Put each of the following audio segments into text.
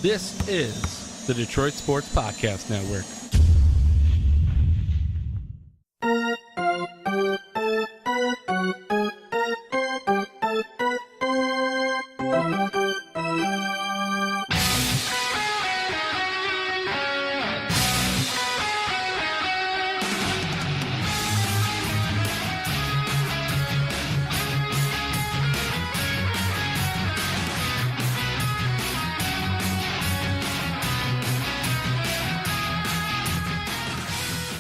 This is the Detroit Sports Podcast Network.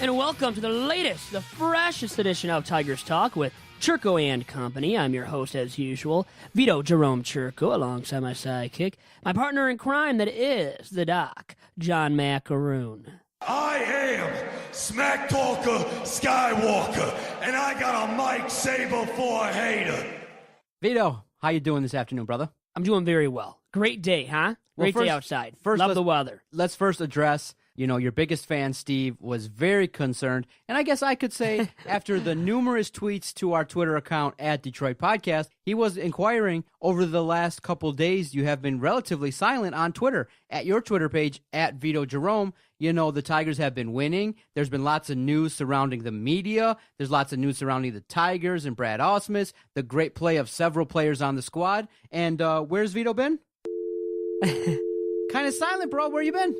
And welcome to the latest, the freshest edition of Tigers Talk with Chirco and Company. I'm your host, as usual, Vito Jerome Chirco, alongside my sidekick, my partner in crime that is the Doc, John Macaroon. I am Smack Talker Skywalker, and I got a mic saber for a hater. Vito, how you doing this afternoon, brother? I'm doing very well. Great day, huh? Great day outside. Love the weather. Let's first address, your biggest fan, Steve, was very concerned. And I guess I could say after the numerous tweets to our Twitter account at Detroit Podcast, he was inquiring over the last couple days. You have been relatively silent on Twitter. At your Twitter page, at Vito Jerome, the Tigers have been winning. There's been lots of news surrounding the media. There's lots of news surrounding the Tigers and Brad Ausmus, the great play of several players on the squad. And where's Vito been? Kind of silent, bro. Where you been?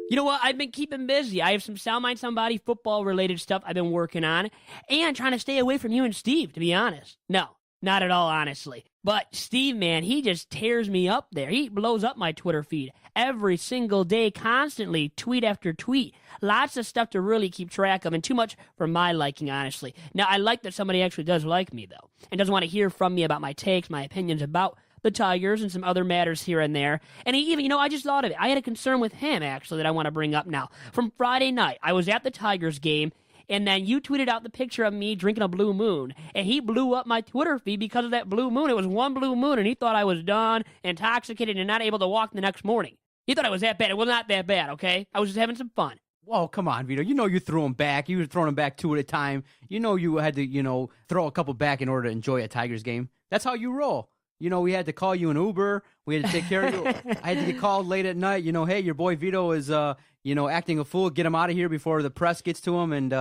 You know what? I've been keeping busy. I have some Sound Mind Somebody football-related stuff I've been working on and trying to stay away from you and Steve, to be honest. No, not at all, honestly. But Steve, man, he just tears me up there. He blows up my Twitter feed every single day, constantly, tweet after tweet. Lots of stuff to really keep track of, and too much for my liking, honestly. Now, I like that somebody actually does like me, though, and doesn't want to hear from me about my takes, my opinions about the Tigers and some other matters here and there. And he even, I just thought of it. I had a concern with him, actually, that I want to bring up now. From Friday night, I was at the Tigers game, and then you tweeted out the picture of me drinking a Blue Moon, and he blew up my Twitter feed because of that Blue Moon. It was one Blue Moon, and he thought I was done, intoxicated, and not able to walk the next morning. He thought I was that bad. It was not that bad, okay? I was just having some fun. Whoa, come on, Vito. You threw them back. You were throwing them back two at a time. You had to, throw a couple back in order to enjoy a Tigers game. That's how you roll. We had to call you an Uber. We had to take care of you. I had to get called late at night. Hey, your boy Vito is, acting a fool. Get him out of here before the press gets to him and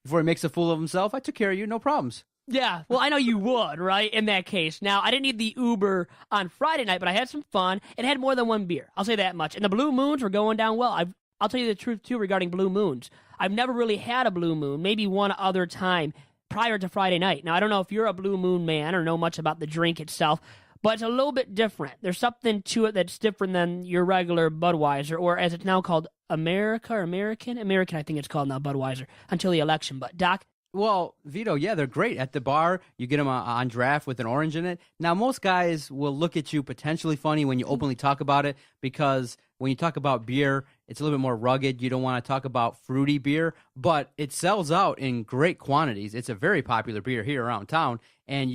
before he makes a fool of himself. I took care of you. No problems. Yeah, well, I know you would, right, in that case. Now, I didn't need the Uber on Friday night, but I had some fun and had more than one beer. I'll say that much. And the Blue Moons were going down well. I'll tell you the truth, too, regarding Blue Moons. I've never really had a Blue Moon, maybe one other time prior to Friday night. Now, I don't know if you're a Blue Moon man or know much about the drink itself, but it's a little bit different. There's something to it that's different than your regular Budweiser, or as it's now called, American, I think it's called now, Budweiser, until the election. But, Doc? Well, Vito, yeah, they're great. At the bar, you get them on draft with an orange in it. Now, most guys will look at you potentially funny when you openly talk about it, because when you talk about beer, it's a little bit more rugged. You don't want to talk about fruity beer, but it sells out in great quantities. It's a very popular beer here around town, and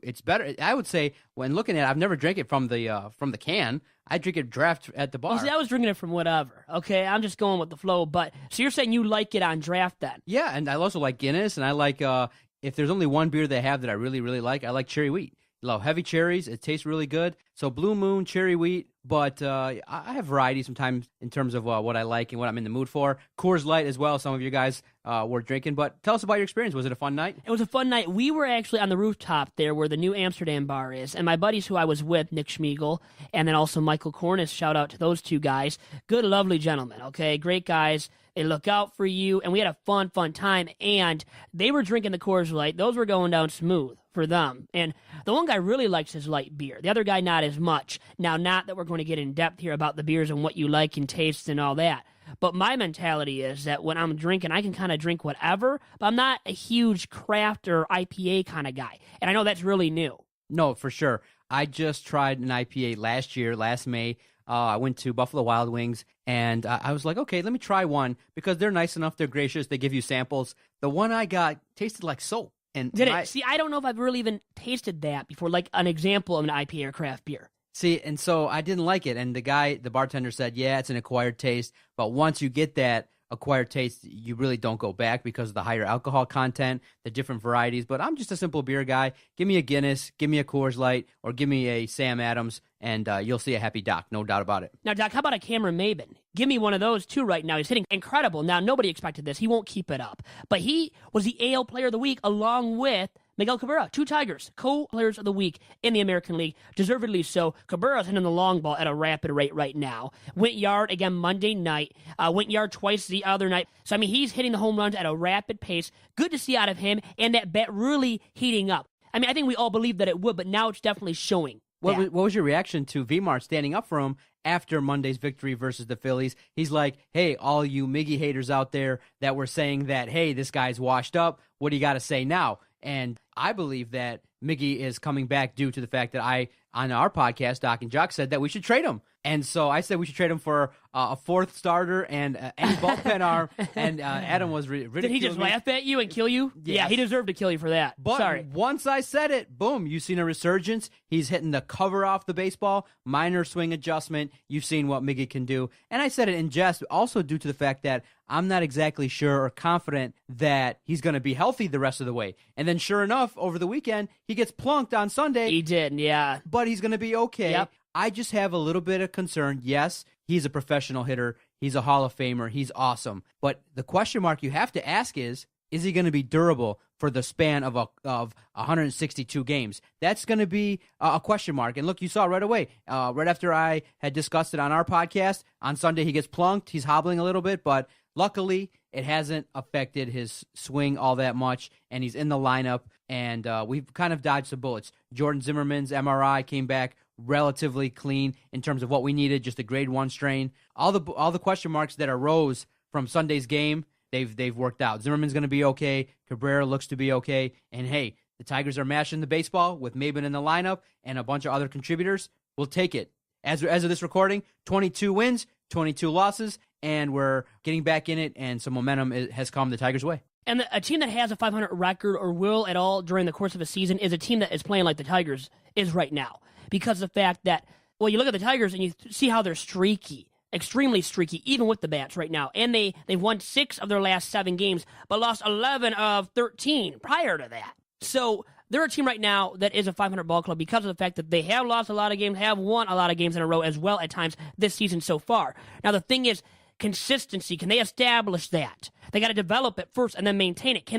it's better. I would say when looking at it, I've never drank it from the can. I drink it draft at the bar. Well, see, I was drinking it from whatever. Okay, I'm just going with the flow. But so you're saying you like it on draft then? Yeah, and I also like Guinness, and I like if there's only one beer they have that I really, really like, I like cherry wheat. I love heavy cherries. It tastes really good. So Blue Moon, cherry wheat, but I have variety sometimes in terms of what I like and what I'm in the mood for. Coors Light as well, some of you guys were drinking. But tell us about your experience. Was it a fun night? It was a fun night. We were actually on the rooftop there where the New Amsterdam bar is, and my buddies who I was with, Nick Schmiegel, and then also Michael Cornish, shout out to those two guys. Good, lovely gentlemen, okay? Great guys. They look out for you, and we had a fun time, and they were drinking the Coors Light. Those were going down smooth for them. And the one guy really likes his light beer. The other guy, not as much. Now, not that we're going to get in depth here about the beers and what you like and taste and all that. But my mentality is that when I'm drinking, I can kind of drink whatever, but I'm not a huge craft or IPA kind of guy. And I know that's really new. No, for sure. I just tried an IPA last May. I went to Buffalo Wild Wings, and I was like, okay, let me try one, because they're nice enough, they're gracious, they give you samples. The one I got tasted like soap. And did it? See, I don't know if I've really even tasted that before, like an example of an IPA or craft beer. See, and so I didn't like it, and the bartender said, yeah, it's an acquired taste, but once you get that acquired tastes, you really don't go back because of the higher alcohol content, the different varieties. But I'm just a simple beer guy. Give me a Guinness, give me a Coors Light, or give me a Sam Adams, and you'll see a happy Doc, no doubt about it. Now, Doc, how about a Cameron Maybin? Give me one of those, too, right now. He's hitting incredible. Now, nobody expected this. He won't keep it up. But he was the AL Player of the Week along with Miguel Cabrera, 2 Tigers, co-players of the week in the American League, deservedly so. Cabrera's hitting the long ball at a rapid rate right now. Went yard again Monday night, went yard twice the other night. So, I mean, he's hitting the home runs at a rapid pace. Good to see out of him, and that bat really heating up. I mean, I think we all believed that it would, but now it's definitely showing. What was your reaction to Vmart standing up for him after Monday's victory versus the Phillies? He's like, hey, all you Miggy haters out there that were saying that, hey, this guy's washed up, what do you got to say now? And I believe that Miggy is coming back due to the fact that on our podcast, Doc and Jock said that we should trade him. And so I said we should trade him for a 4th starter and any bullpen arm. And Adam was ridiculing. Did he just laugh at you and kill you? Yes. Yeah, he deserved to kill you for that. But Sorry. Once I said it, boom, you've seen a resurgence. He's hitting the cover off the baseball, minor swing adjustment. You've seen what Miggy can do. And I said it in jest, also due to the fact that I'm not exactly sure or confident that he's going to be healthy the rest of the way. And then sure enough, over the weekend, he gets plunked on Sunday. He did, yeah. But he's going to be okay. Yep. I just have a little bit of concern. Yes, he's a professional hitter. He's a Hall of Famer. He's awesome. But the question mark you have to ask is he going to be durable for the span of 162 games? That's going to be a question mark. And look, you saw right away, right after I had discussed it on our podcast, on Sunday he gets plunked. He's hobbling a little bit, but luckily it hasn't affected his swing all that much, and he's in the lineup, and we've kind of dodged some bullets. Jordan Zimmerman's MRI came back relatively clean in terms of what we needed, just a grade 1 strain. All the question marks that arose from Sunday's game, they've worked out. Zimmerman's going to be okay. Cabrera looks to be okay. And hey, the Tigers are mashing the baseball with Maybin in the lineup and a bunch of other contributors. We'll take it. As of this recording, 22 wins, 22 losses, and we're getting back in it, and some momentum has come the Tigers' way. And a team that has a 500 record or will at all during the course of a season is a team that is playing like the Tigers is right now. Because of the fact that, well, you look at the Tigers and you see how they're streaky, extremely streaky, even with the bats right now. And they've won 6 of their last 7 games, but lost 11 of 13 prior to that. So they're a team right now that is a 500 ball club because of the fact that they have lost a lot of games, have won a lot of games in a row as well at times this season so far. Now, the thing is, consistency. Can they establish that? They got to develop it first and then maintain it.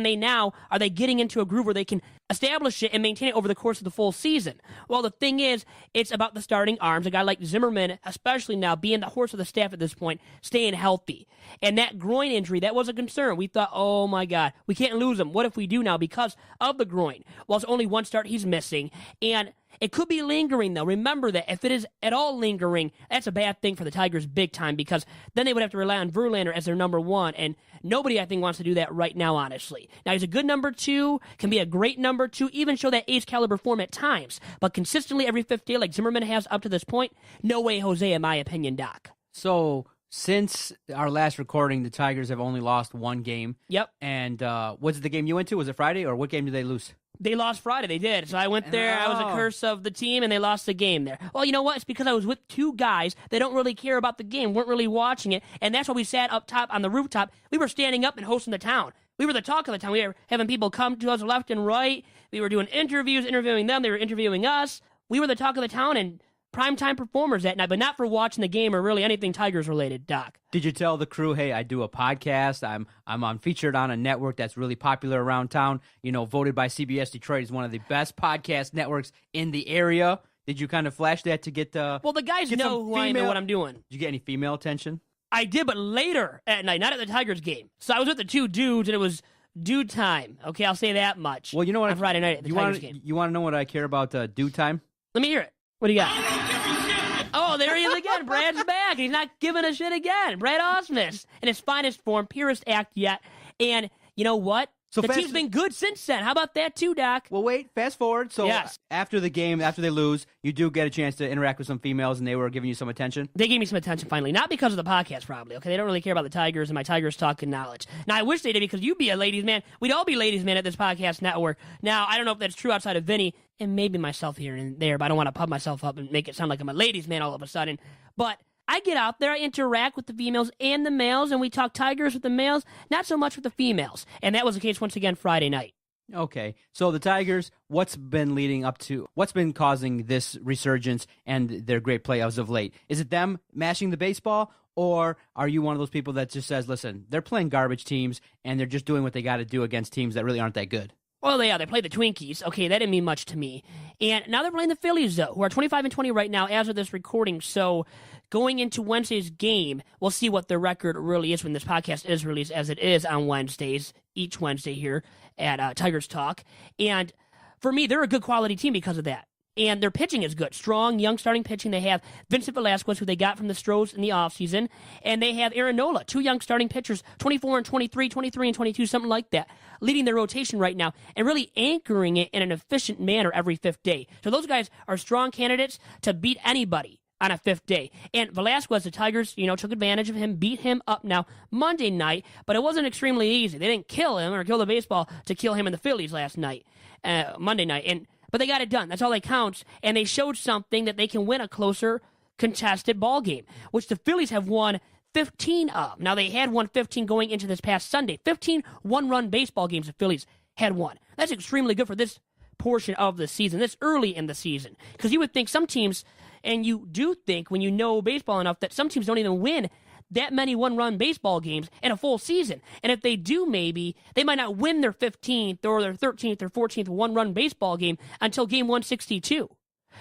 Are they getting into a groove where they can establish it and maintain it over the course of the full season? Well, the thing is, it's about the starting arms. A guy like Zimmerman, especially now, being the horse of the staff at this point, staying healthy. And that groin injury, that was a concern. We thought, oh my God, we can't lose him. What if we do now because of the groin? Well, it's only 1 start he's missing. And it could be lingering, though. Remember that if it is at all lingering, that's a bad thing for the Tigers big time because then they would have to rely on Verlander as their number 1, and nobody, I think, wants to do that right now, honestly. Now, he's a good number 2, can be a great number 2, even show that ace-caliber form at times, but consistently every 5th day like Zimmerman has up to this point, no way, Jose, in my opinion, Doc. So, since our last recording, the Tigers have only lost 1 game. Yep. And what's the game you went to? Was it Friday, or what game did they lose? They lost Friday. They did. So I went there. I was a curse of the team, and they lost the game there. Well, you know what? It's because I was with 2 guys that don't really care about the game, weren't really watching it, and that's why we sat up top on the rooftop. We were standing up and hosting the town. We were the talk of the town. We were having people come to us left and right. We were doing interviews, interviewing them. They were interviewing us. We were the talk of the town and primetime performers that night, but not for watching the game or really anything Tigers related, Doc. Did you tell the crew, hey, I do a podcast, I'm featured on a network that's really popular around town, voted by CBS Detroit as one of the best podcast networks in the area? Did you kind of flash that to get well, the guys know who I am and what I'm doing. Did you get any female attention? I did, but later at night, not at the Tigers game. So I was with the 2 dudes, and it was due time. Okay, I'll say that much. Well, you know what? On Friday night at the Tigers game. You want to know what I care about due time? Let me hear it. What do you got? Oh, there he is again. Brad's back. He's not giving a shit again. Brad Ausmus in his finest form, purest act yet. And you know what? So the team's been good since then. How about that too, Doc? Well, wait, fast forward. So yes. After the game, after they lose, you do get a chance to interact with some females, and they were giving you some attention? They gave me some attention finally. Not because of the podcast, probably. Okay, they don't really care about the Tigers and my Tigers talk and knowledge. Now, I wish they did because you'd be a ladies' man. We'd all be ladies' men at this podcast network. Now, I don't know if that's true outside of Vinny and maybe myself here and there, but I don't want to pump myself up and make it sound like I'm a ladies' man all of a sudden. But I get out there, I interact with the females and the males, and we talk Tigers with the males, not so much with the females. And that was the case once again Friday night. Okay, so the Tigers, what's been causing this resurgence and their great play as of late? Is it them mashing the baseball, or are you one of those people that just says, listen, they're playing garbage teams and they're just doing what they got to do against teams that really aren't that good? Well, they play the Twinkies. Okay, that didn't mean much to me. And now they're playing the Phillies, though, who are 25-20 right now as of this recording. So going into Wednesday's game, we'll see what their record really is when this podcast is released, as it is on Wednesdays, each Wednesday here at Tigers Talk. And for me, they're a good quality team because of that. And their pitching is good. Strong, young starting pitching. They have Vincent Velasquez, who they got from the Stros in the offseason. And they have Aaron Nola, 2 young starting pitchers, 24 and 23, 23 and 22, something like that, leading their rotation right now and really anchoring it in an efficient manner every fifth day. So those guys are strong candidates to beat anybody on a fifth day. And Velasquez, the Tigers, took advantage of him, beat him up now Monday night, but it wasn't extremely easy. They didn't kill him or kill the baseball to kill him in the Phillies last night, Monday night. But they got it done. That's all that counts. And they showed something that they can win a closer, contested ball game, which the Phillies have won 15 of. Now, they had won 15 going into this past Sunday. 15 one-run baseball games the Phillies had won. That's extremely good for this portion of the season, this early in the season. Because you would think some teams, and you do think when you know baseball enough, that some teams don't even win that many one-run baseball games in a full season. And if they do, maybe, they might not win their 15th or their 13th or 14th one-run baseball game until game 162.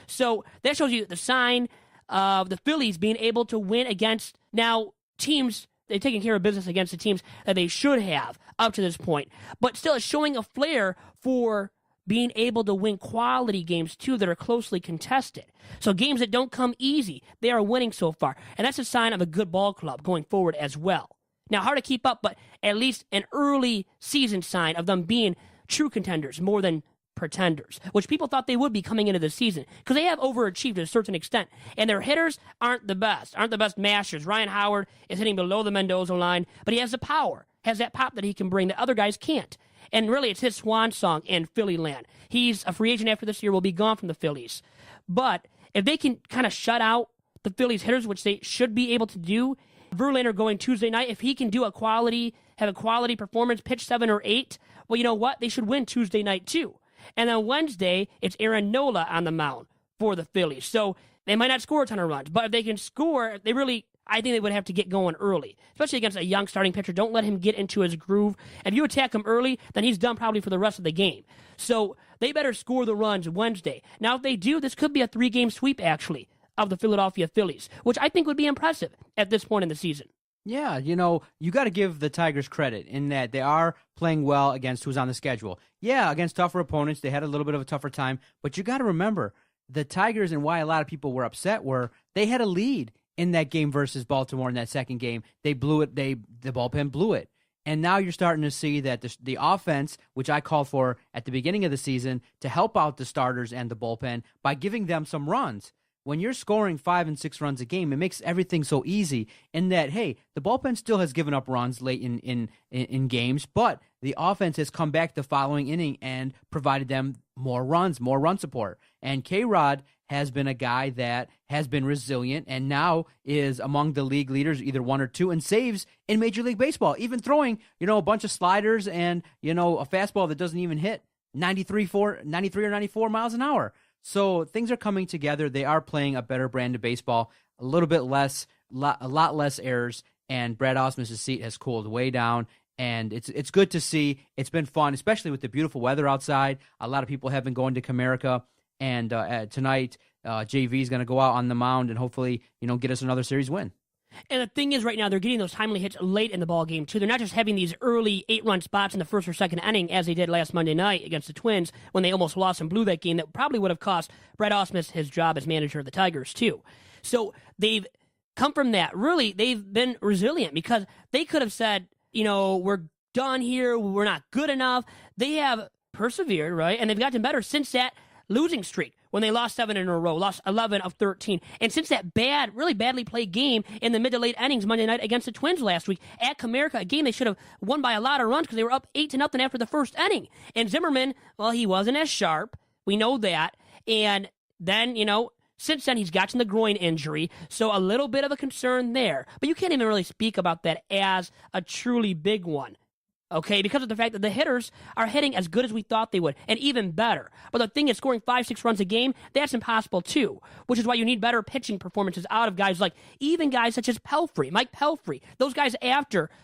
So that shows you the sign of the Phillies being able to win against now teams. They've taken care of business against the teams that they should have up to this point. But still, it's showing a flair for being able to win quality games, too, that are closely contested. So games that don't come easy, they are winning so far. And that's a sign of a good ball club going forward as well. Now, hard to keep up, but at least an early season sign of them being true contenders more than pretenders, which people thought they would be coming into the season because they have overachieved to a certain extent. And their hitters aren't the best mashers. Ryan Howard is hitting below the Mendoza line, but he has the power, has that pop that he can bring that other guys can't. And really, it's his swan song in Philly land. He's a free agent after this year, will be gone from the Phillies. But if they can kind of shut out the Phillies hitters, which they should be able to do, Verlander going Tuesday night, if he can have a quality performance, pitch 7 or 8, well, you know what? They should win Tuesday night too. And then Wednesday, it's Aaron Nola on the mound for the Phillies. So they might not score a ton of runs, but if they can score, I think they would have to get going early, especially against a young starting pitcher. Don't let him get into his groove. If you attack him early, then he's done probably for the rest of the game. So they better score the runs Wednesday. Now, if they do, this could be a 3-game sweep, actually, of the Philadelphia Phillies, which I think would be impressive at this point in the season. Yeah, you got to give the Tigers credit in that they are playing well against who's on the schedule. Yeah, against tougher opponents, they had a little bit of a tougher time, but you got to remember, the Tigers and why a lot of people were upset were they had a lead in that game versus Baltimore in that second game. They blew it. The bullpen blew it. And now you're starting to see that the offense, which I called for at the beginning of the season, to help out the starters and the bullpen by giving them some runs. When you're scoring 5 and 6 runs a game, it makes everything so easy in that, hey, the bullpen still has given up runs late in games, but the offense has come back the following inning and provided them more runs, more run support. And K-Rod has been a guy that has been resilient and now is among the league leaders, either 1 or 2, in saves in Major League Baseball, even throwing, a bunch of sliders and, a fastball that doesn't even hit 93 or 94 miles an hour. So things are coming together. They are playing a better brand of baseball, a little bit less, a lot less errors, and Brad Ausmus's seat has cooled way down. And it's good to see. It's been fun, especially with the beautiful weather outside. A lot of people have been going to Comerica, and tonight JV is going to go out on the mound and hopefully get us another series win. And the thing is, right now, they're getting those timely hits late in the ball game, too. They're not just having these early 8-run spots in the first or second inning, as they did last Monday night against the Twins, when they almost lost and blew that game. That probably would have cost Brad Ausmus his job as manager of the Tigers, too. So they've come from that. Really, they've been resilient because they could have said, we're done here, we're not good enough. They have persevered, right? And they've gotten better since that losing streak when they lost 7 in a row, lost 11 of 13. And since that really badly played game in the mid to late innings Monday night against the Twins last week at Comerica, a game they should have won by a lot of runs because they were up 8-0 after the first inning. And Zimmerman, well, he wasn't as sharp. We know that. And then, Since then, he's gotten the groin injury, so a little bit of a concern there. But you can't even really speak about that as a truly big one, okay, because of the fact that the hitters are hitting as good as we thought they would, and even better. But the thing is, scoring 5-6 runs a game, that's impossible too, which is why you need better pitching performances out of guys like, even guys such as Mike Pelfrey. Those guys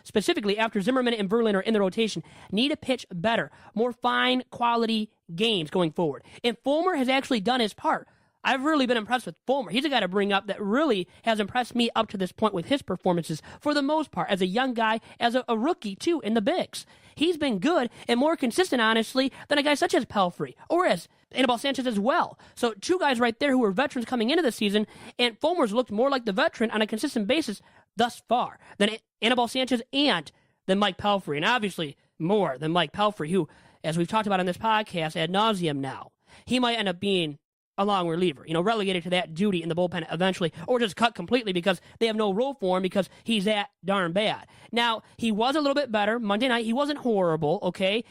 specifically after Zimmerman and Verlander in the rotation, need to pitch better, more fine quality games going forward. And Fulmer has actually done his part. I've really been impressed with Fulmer. He's a guy to bring up that really has impressed me up to this point with his performances for the most part, as a young guy, as a rookie, too, in the bigs. He's been good and more consistent, honestly, than a guy such as Pelfrey or as Anibal Sanchez as well. So two guys right there who were veterans coming into the season, and Fulmer's looked more like the veteran on a consistent basis thus far than Anibal Sanchez and than Mike Pelfrey, and obviously more than Mike Pelfrey, who, as we've talked about on this podcast ad nauseum now, he might end up being a long reliever, relegated to that duty in the bullpen eventually, or just cut completely because they have no role for him because he's that darn bad. Now, he was a little bit better Monday night. He wasn't horrible, okay?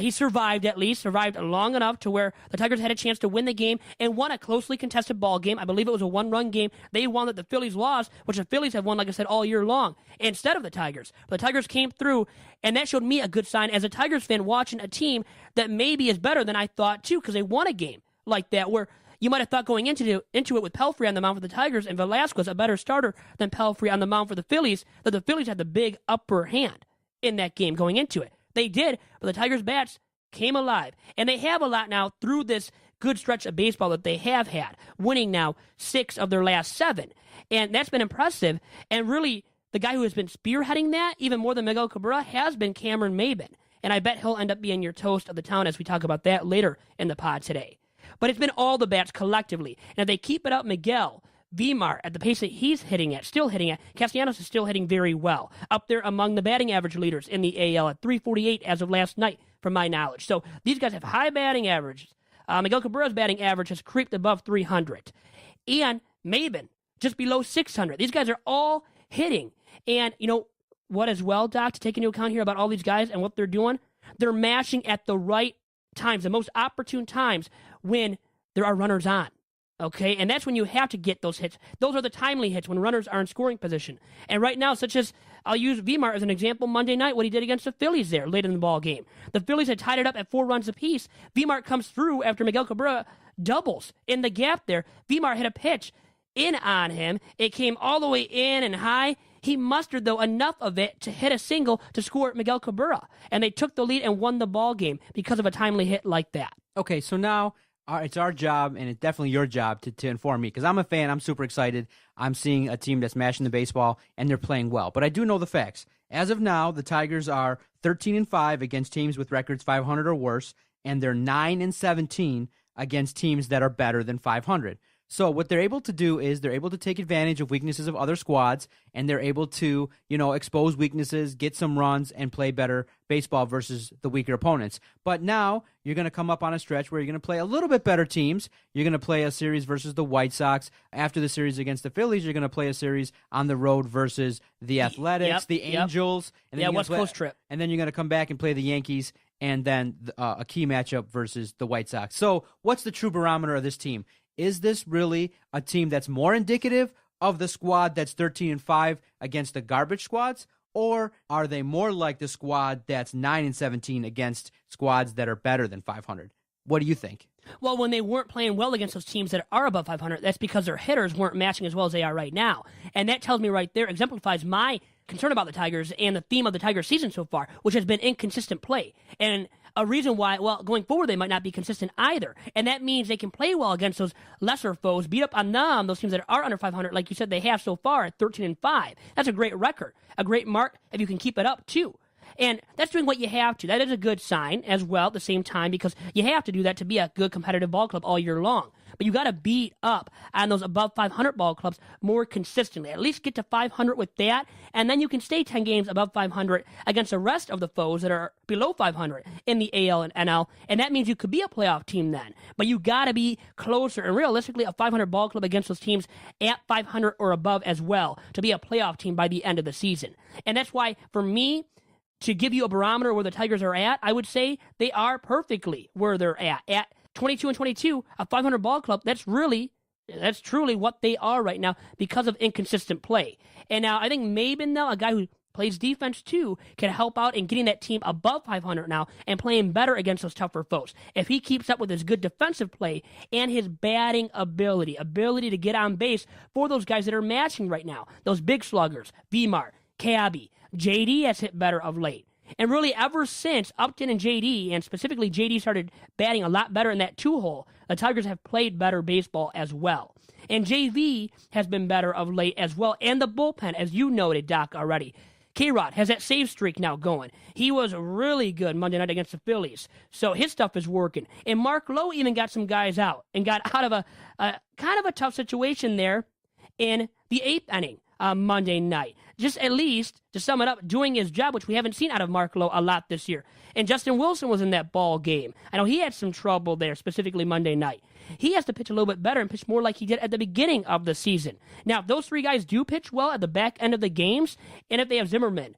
He survived long enough to where the Tigers had a chance to win the game and won a closely contested ball game. I believe it was a one-run game. They won that the Phillies lost, which the Phillies have won, like I said, all year long, instead of the Tigers. But the Tigers came through, and that showed me a good sign as a Tigers fan watching a team that maybe is better than I thought, too, because they won a game like that, where you might have thought going into it with Pelfrey on the mound for the Tigers and Velasquez, a better starter than Pelfrey on the mound for the Phillies, that the Phillies had the big upper hand in that game going into it. They did, but the Tigers' bats came alive. And they have a lot now through this good stretch of baseball that they have had, winning now 6 of their last 7. And that's been impressive. And really, the guy who has been spearheading that, even more than Miguel Cabrera, has been Cameron Maybin. And I bet he'll end up being your toast of the town as we talk about that later in the pod today. But it's been all the bats collectively. And if they keep it up, Miguel, Vimar, at the pace that he's still hitting at, Castellanos is still hitting very well. Up there among the batting average leaders in the AL at 348 as of last night, from my knowledge. So these guys have high batting averages. Miguel Cabrera's batting average has creeped above 300. And Maybin, just below 600. These guys are all hitting. And you know what as well, Doc, to take into account here about all these guys and what they're doing? They're mashing at the right times, the most opportune times when there are runners on. Okay, and that's when you have to get those hits. Those are the timely hits when runners are in scoring position. And right now, such as, I'll use Vimar as an example Monday night, what he did against the Phillies there late in the ball game. The Phillies had tied it up at 4 runs apiece. Vimar comes through after Miguel Cabrera doubles in the gap there. Vimar hit a pitch in on him. It came all the way in and high. He mustered, though, enough of it to hit a single to score Miguel Cabrera. And they took the lead and won the ball game because of a timely hit like that. Okay, so now it's our job, and it's definitely your job to inform me, because I'm a fan. I'm super excited. I'm seeing a team that's mashing the baseball, and they're playing well. But I do know the facts. As of now, the Tigers are 13-5 against teams with records 500 or worse, and they're 9-17 against teams that are better than 500. So what they're able to do is they're able to take advantage of weaknesses of other squads, and they're able to, expose weaknesses, get some runs, and play better baseball versus the weaker opponents. But now you're going to come up on a stretch where you're going to play a little bit better teams. You're going to play a series versus the White Sox. After the series against the Phillies, you're going to play a series on the road versus the Athletics, the Angels. And then West Coast trip. And then you're going to come back and play the Yankees, and then a key matchup versus the White Sox. So what's the true barometer of this team? Is this really a team that's more indicative of the squad that's 13-5 against the garbage squads, or are they more like the squad that's 9-17 against squads that are better than 500? What do you think? Well, when they weren't playing well against those teams that are above 500, that's because their hitters weren't matching as well as they are right now. And that tells me right there, exemplifies my concern about the Tigers and the theme of the Tigers season so far, which has been inconsistent play. And a reason why, going forward, they might not be consistent either. And that means they can play well against those lesser foes, beat up on them, those teams that are under 500, like you said they have so far at 13-5. That's a great record, a great mark if you can keep it up, too. And that's doing what you have to. That is a good sign as well at the same time, because you have to do that to be a good competitive ball club all year long. But you got to beat up on those above 500 ball clubs more consistently. At least get to 500 with that, and then you can stay 10 games above 500 against the rest of the foes that are below 500 in the AL and NL, and that means you could be a playoff team then. But you got to be closer, and realistically, a 500 ball club against those teams at 500 or above as well to be a playoff team by the end of the season. And that's why, for me, to give you a barometer where the Tigers are at, I would say they are perfectly where they're at 22-22, a 500 ball club. That's really That's truly what they are right now because of inconsistent play. And now I think Maybin, now a guy who plays defense too, can help out in getting that team above 500 now and playing better against those tougher foes. If he keeps up with his good defensive play and his batting ability to get on base for those guys that are matching right now, those big sluggers, Vmar, Cabby, JD has hit better of late. And really, ever since Upton and JD, and specifically JD started batting a lot better in that 2-hole, the Tigers have played better baseball as well. And JV has been better of late as well. And the bullpen, as you noted, Doc, already. K-Rod has that save streak now going. He was really good Monday night against the Phillies. So his stuff is working. And Mark Lowe even got some guys out and got out of a kind of a tough situation there in the 8th inning Monday night. Just at least, to sum it up, doing his job, which we haven't seen out of Mark Lowe a lot this year. And Justin Wilson was in that ball game. I know he had some trouble there, specifically Monday night. He has to pitch a little bit better and pitch more like he did at the beginning of the season. Now, if those three guys do pitch well at the back end of the games, and if they have Zimmerman,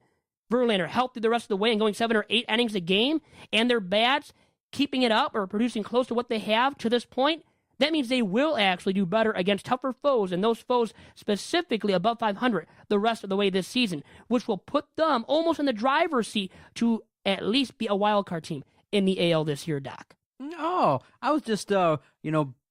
Verlander healthy the rest of the way and going 7 or 8 innings a game, and their bats keeping it up or producing close to what they have to this point, that means they will actually do better against tougher foes, and those foes specifically above 500 the rest of the way this season, which will put them almost in the driver's seat to at least be a wild card team in the AL this year, Doc. No, I was just,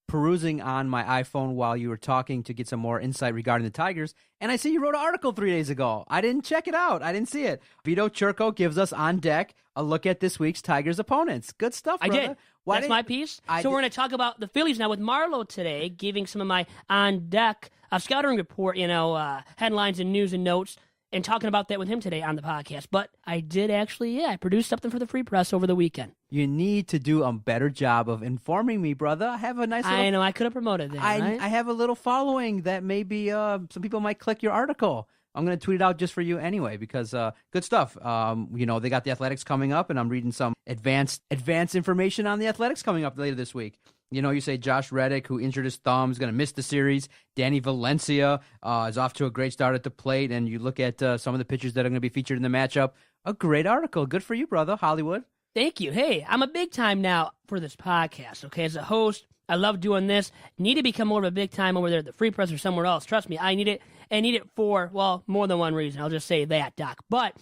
perusing on my iPhone while you were talking to get some more insight regarding the Tigers, and I see you wrote an article 3 days ago. I didn't check it out. I didn't see it. Vito Chirco gives us on deck a look at this week's Tigers opponents. Good stuff, brother. I did. That's my piece. So we're going to talk about the Phillies now with Marlowe today, giving some of my on-deck scouting report, headlines and news and notes, and talking about that with him today on the podcast. But I did actually, I produced something for the Free Press over the weekend. You need to do a better job of informing me, brother. I have a nice little... I know, I could have promoted that, right? I have a little following that maybe some people might click your article. I'm going to tweet it out just for you anyway because good stuff. They got the Athletics coming up, and I'm reading some advanced information on the Athletics coming up later this week. You say Josh Reddick, who injured his thumb, is going to miss the series. Danny Valencia is off to a great start at the plate, and you look at some of the pitchers that are going to be featured in the matchup. A great article. Good for you, brother. Hollywood. Thank you. Hey, I'm a big time now for this podcast, okay? As a host, I love doing this. Need to become more of a big time over there at the Free Press or somewhere else. Trust me, I need it. I need it for, more than one reason. I'll just say that, Doc. But,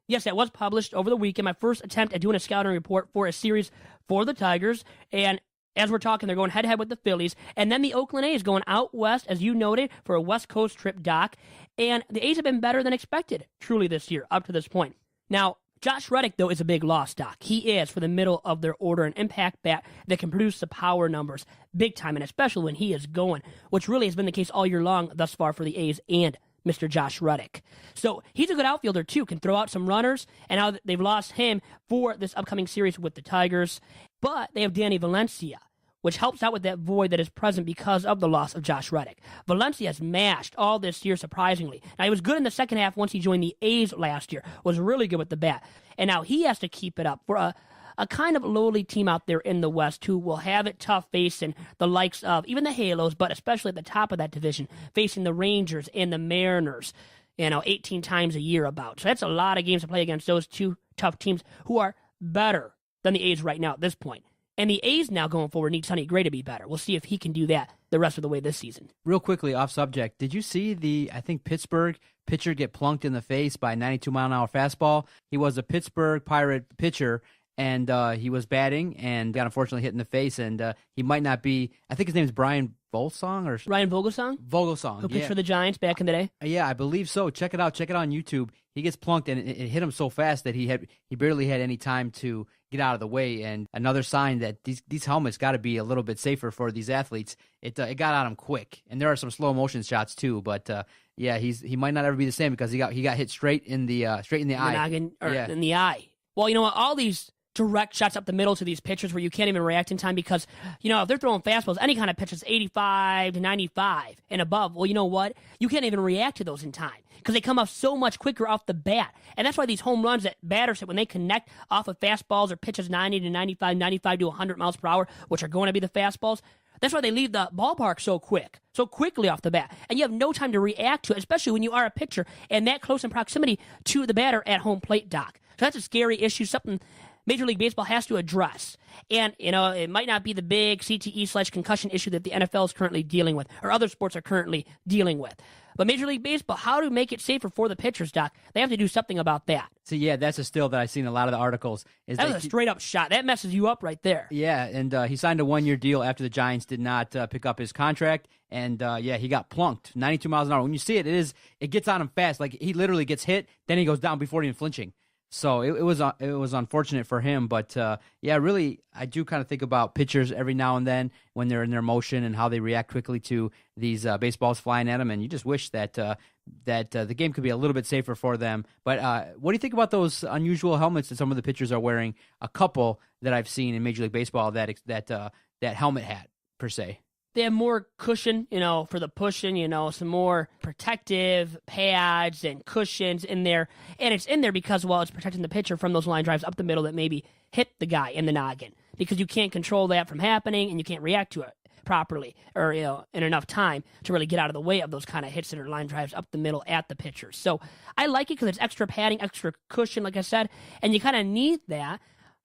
yes, that was published over the weekend. My first attempt at doing a scouting report for a series for the Tigers. And as we're talking, they're going head-to-head with the Phillies. And then the Oakland A's going out west, as you noted, for a West Coast trip, Doc. And the A's have been better than expected, truly, this year, up to this point. Now, Josh Reddick, though, is a big loss, Doc. He is, for the middle of their order, an impact bat that can produce the power numbers big time, and especially when he is going, which really has been the case all year long thus far for the A's and Mr. Josh Reddick. So he's a good outfielder, too, can throw out some runners, and now they've lost him for this upcoming series with the Tigers. But they have Danny Valencia, which helps out with that void that is present because of the loss of Josh Reddick. Valencia has mashed all this year, surprisingly. Now, he was good in the second half once he joined the A's last year, was really good with the bat. And now he has to keep it up for a kind of lowly team out there in the West who will have it tough facing the likes of even the Halos, but especially at the top of that division, facing the Rangers and the Mariners, 18 times a year about. So that's a lot of games to play against those two tough teams who are better than the A's right now at this point. And the A's now going forward need Sonny Gray to be better. We'll see if he can do that the rest of the way this season. Real quickly, off subject, did you see Pittsburgh pitcher get plunked in the face by a 92-mile-an-hour fastball? He was a Pittsburgh Pirate pitcher, and he was batting and got unfortunately hit in the face, and he might not be, I think his name is Brian Volsong or Ryan Vogelsong? Vogelsong, who pitched for the Giants back in the day? Yeah, I believe so. Check it out. Check it out on YouTube. He gets plunked, and it hit him so fast that he barely had any time to get out of the way. And another sign that these helmets got to be a little bit safer for these athletes. It got on him quick, and there are some slow motion shots too. But he might not ever be the same because he got hit straight in the eye. In the eye. Well, you know what? All these direct shots up the middle to these pitchers where you can't even react in time because, if they're throwing fastballs, any kind of pitch is 85 to 95 and above, well, you know what? You can't even react to those in time because they come off so much quicker off the bat. And that's why these home runs that batters hit when they connect off of fastballs or pitches 90 to 95, 95 to 100 miles per hour, which are going to be the fastballs, that's why they leave the ballpark so quickly off the bat. And you have no time to react to it, especially when you are a pitcher and that close in proximity to the batter at home plate, Doc. So that's a scary issue, something Major League Baseball has to address. And, it might not be the big CTE/concussion issue that the NFL is currently dealing with or other sports are currently dealing with. But Major League Baseball, how to make it safer for the pitchers, Doc? They have to do something about that. So, yeah, that's a still that I've seen in a lot of the articles. That was a straight-up shot. That messes you up right there. Yeah, and he signed a 1-year deal after the Giants did not pick up his contract. And, he got plunked, 92 miles an hour. When you see it, it gets on him fast. Like, he literally gets hit, then he goes down before even flinching. So it was unfortunate for him, but really, I do kind of think about pitchers every now and then when they're in their motion and how they react quickly to these baseballs flying at them, and you just wish that the game could be a little bit safer for them. But what do you think about those unusual helmets that some of the pitchers are wearing? A couple that I've seen in Major League Baseball that helmet hat per se. They have more cushion, for the pushing, some more protective pads and cushions in there. And it's in there because, it's protecting the pitcher from those line drives up the middle that maybe hit the guy in the noggin. Because you can't control that from happening and you can't react to it properly or, in enough time to really get out of the way of those kind of hits that are line drives up the middle at the pitcher. So I like it because it's extra padding, extra cushion, like I said, and you kind of need that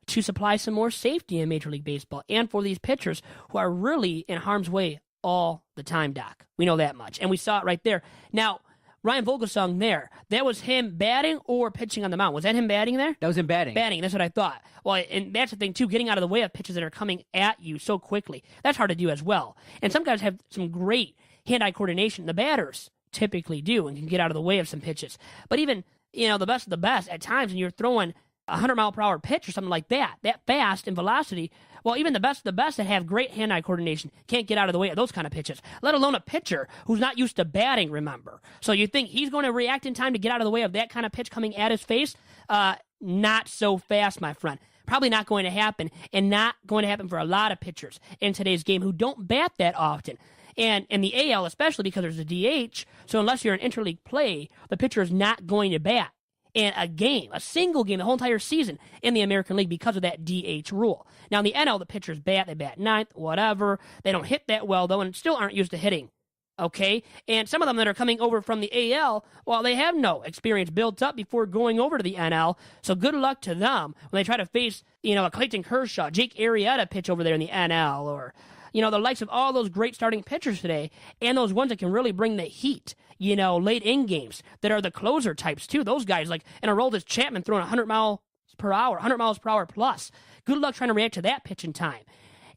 to supply some more safety in Major League Baseball and for these pitchers who are really in harm's way all the time, Doc. We know that much, and we saw it right there. Now, Ryan Vogelsong there, that was him batting or pitching on the mound. Was that him batting there? That was him batting. Batting, that's what I thought. Well, and that's the thing, too, getting out of the way of pitches that are coming at you so quickly. That's hard to do as well. And some guys have some great hand-eye coordination. The batters typically do and can get out of the way of some pitches. But even, the best of the best, at times when you're throwing 100-mile-per-hour pitch or something like that fast in velocity, even the best of the best that have great hand-eye coordination can't get out of the way of those kind of pitches, let alone a pitcher who's not used to batting, remember. So you think he's going to react in time to get out of the way of that kind of pitch coming at his face? Not so fast, my friend. Probably not going to happen, and not going to happen for a lot of pitchers in today's game who don't bat that often. And in the AL especially because there's a DH, so unless you're in interleague play, the pitcher is not going to bat in a single game, the whole entire season in the American League because of that DH rule. Now, in the NL, the pitchers bat, they bat ninth, whatever. They don't hit that well, though, and still aren't used to hitting, okay? And some of them that are coming over from the AL, they have no experience built up before going over to the NL, so good luck to them when they try to face, a Clayton Kershaw, Jake Arrieta pitch over there in the NL, or the likes of all those great starting pitchers today, and those ones that can really bring the heat, late in games that are the closer types too. Those guys, like in a role as Chapman throwing 100 miles per hour plus. Good luck trying to react to that pitch in time.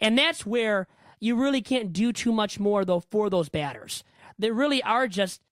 And that's where you really can't do too much more, though, for those batters. They really are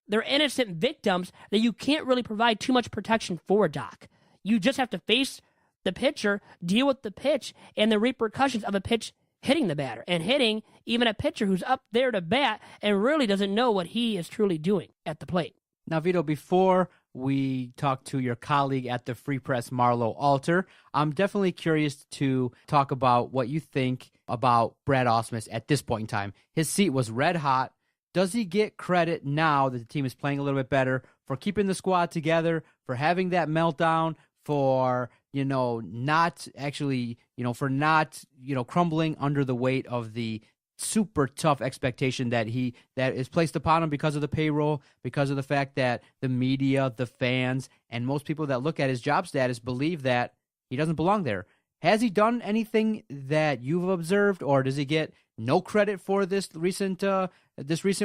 they're innocent victims that you can't really provide too much protection for, Doc. You just have to face the pitcher, deal with the pitch, and the repercussions of a pitch hitting the batter and hitting even a pitcher who's up there to bat and really doesn't know what he is truly doing at the plate. Now, Vito, before we talk to your colleague at the Free Press, Marlowe Alter, I'm definitely curious to talk about what you think about Brad Ausmus at this point in time. His seat was red hot. Does he get credit now that the team is playing a little bit better for keeping the squad together, for having that meltdown, for not actually, for not, crumbling under the weight of the super tough expectation that is placed upon him because of the payroll, because of the fact that the media, the fans, and most people that look at his job status believe that he doesn't belong there. Has he done anything that you've observed, or does he get no credit for this recent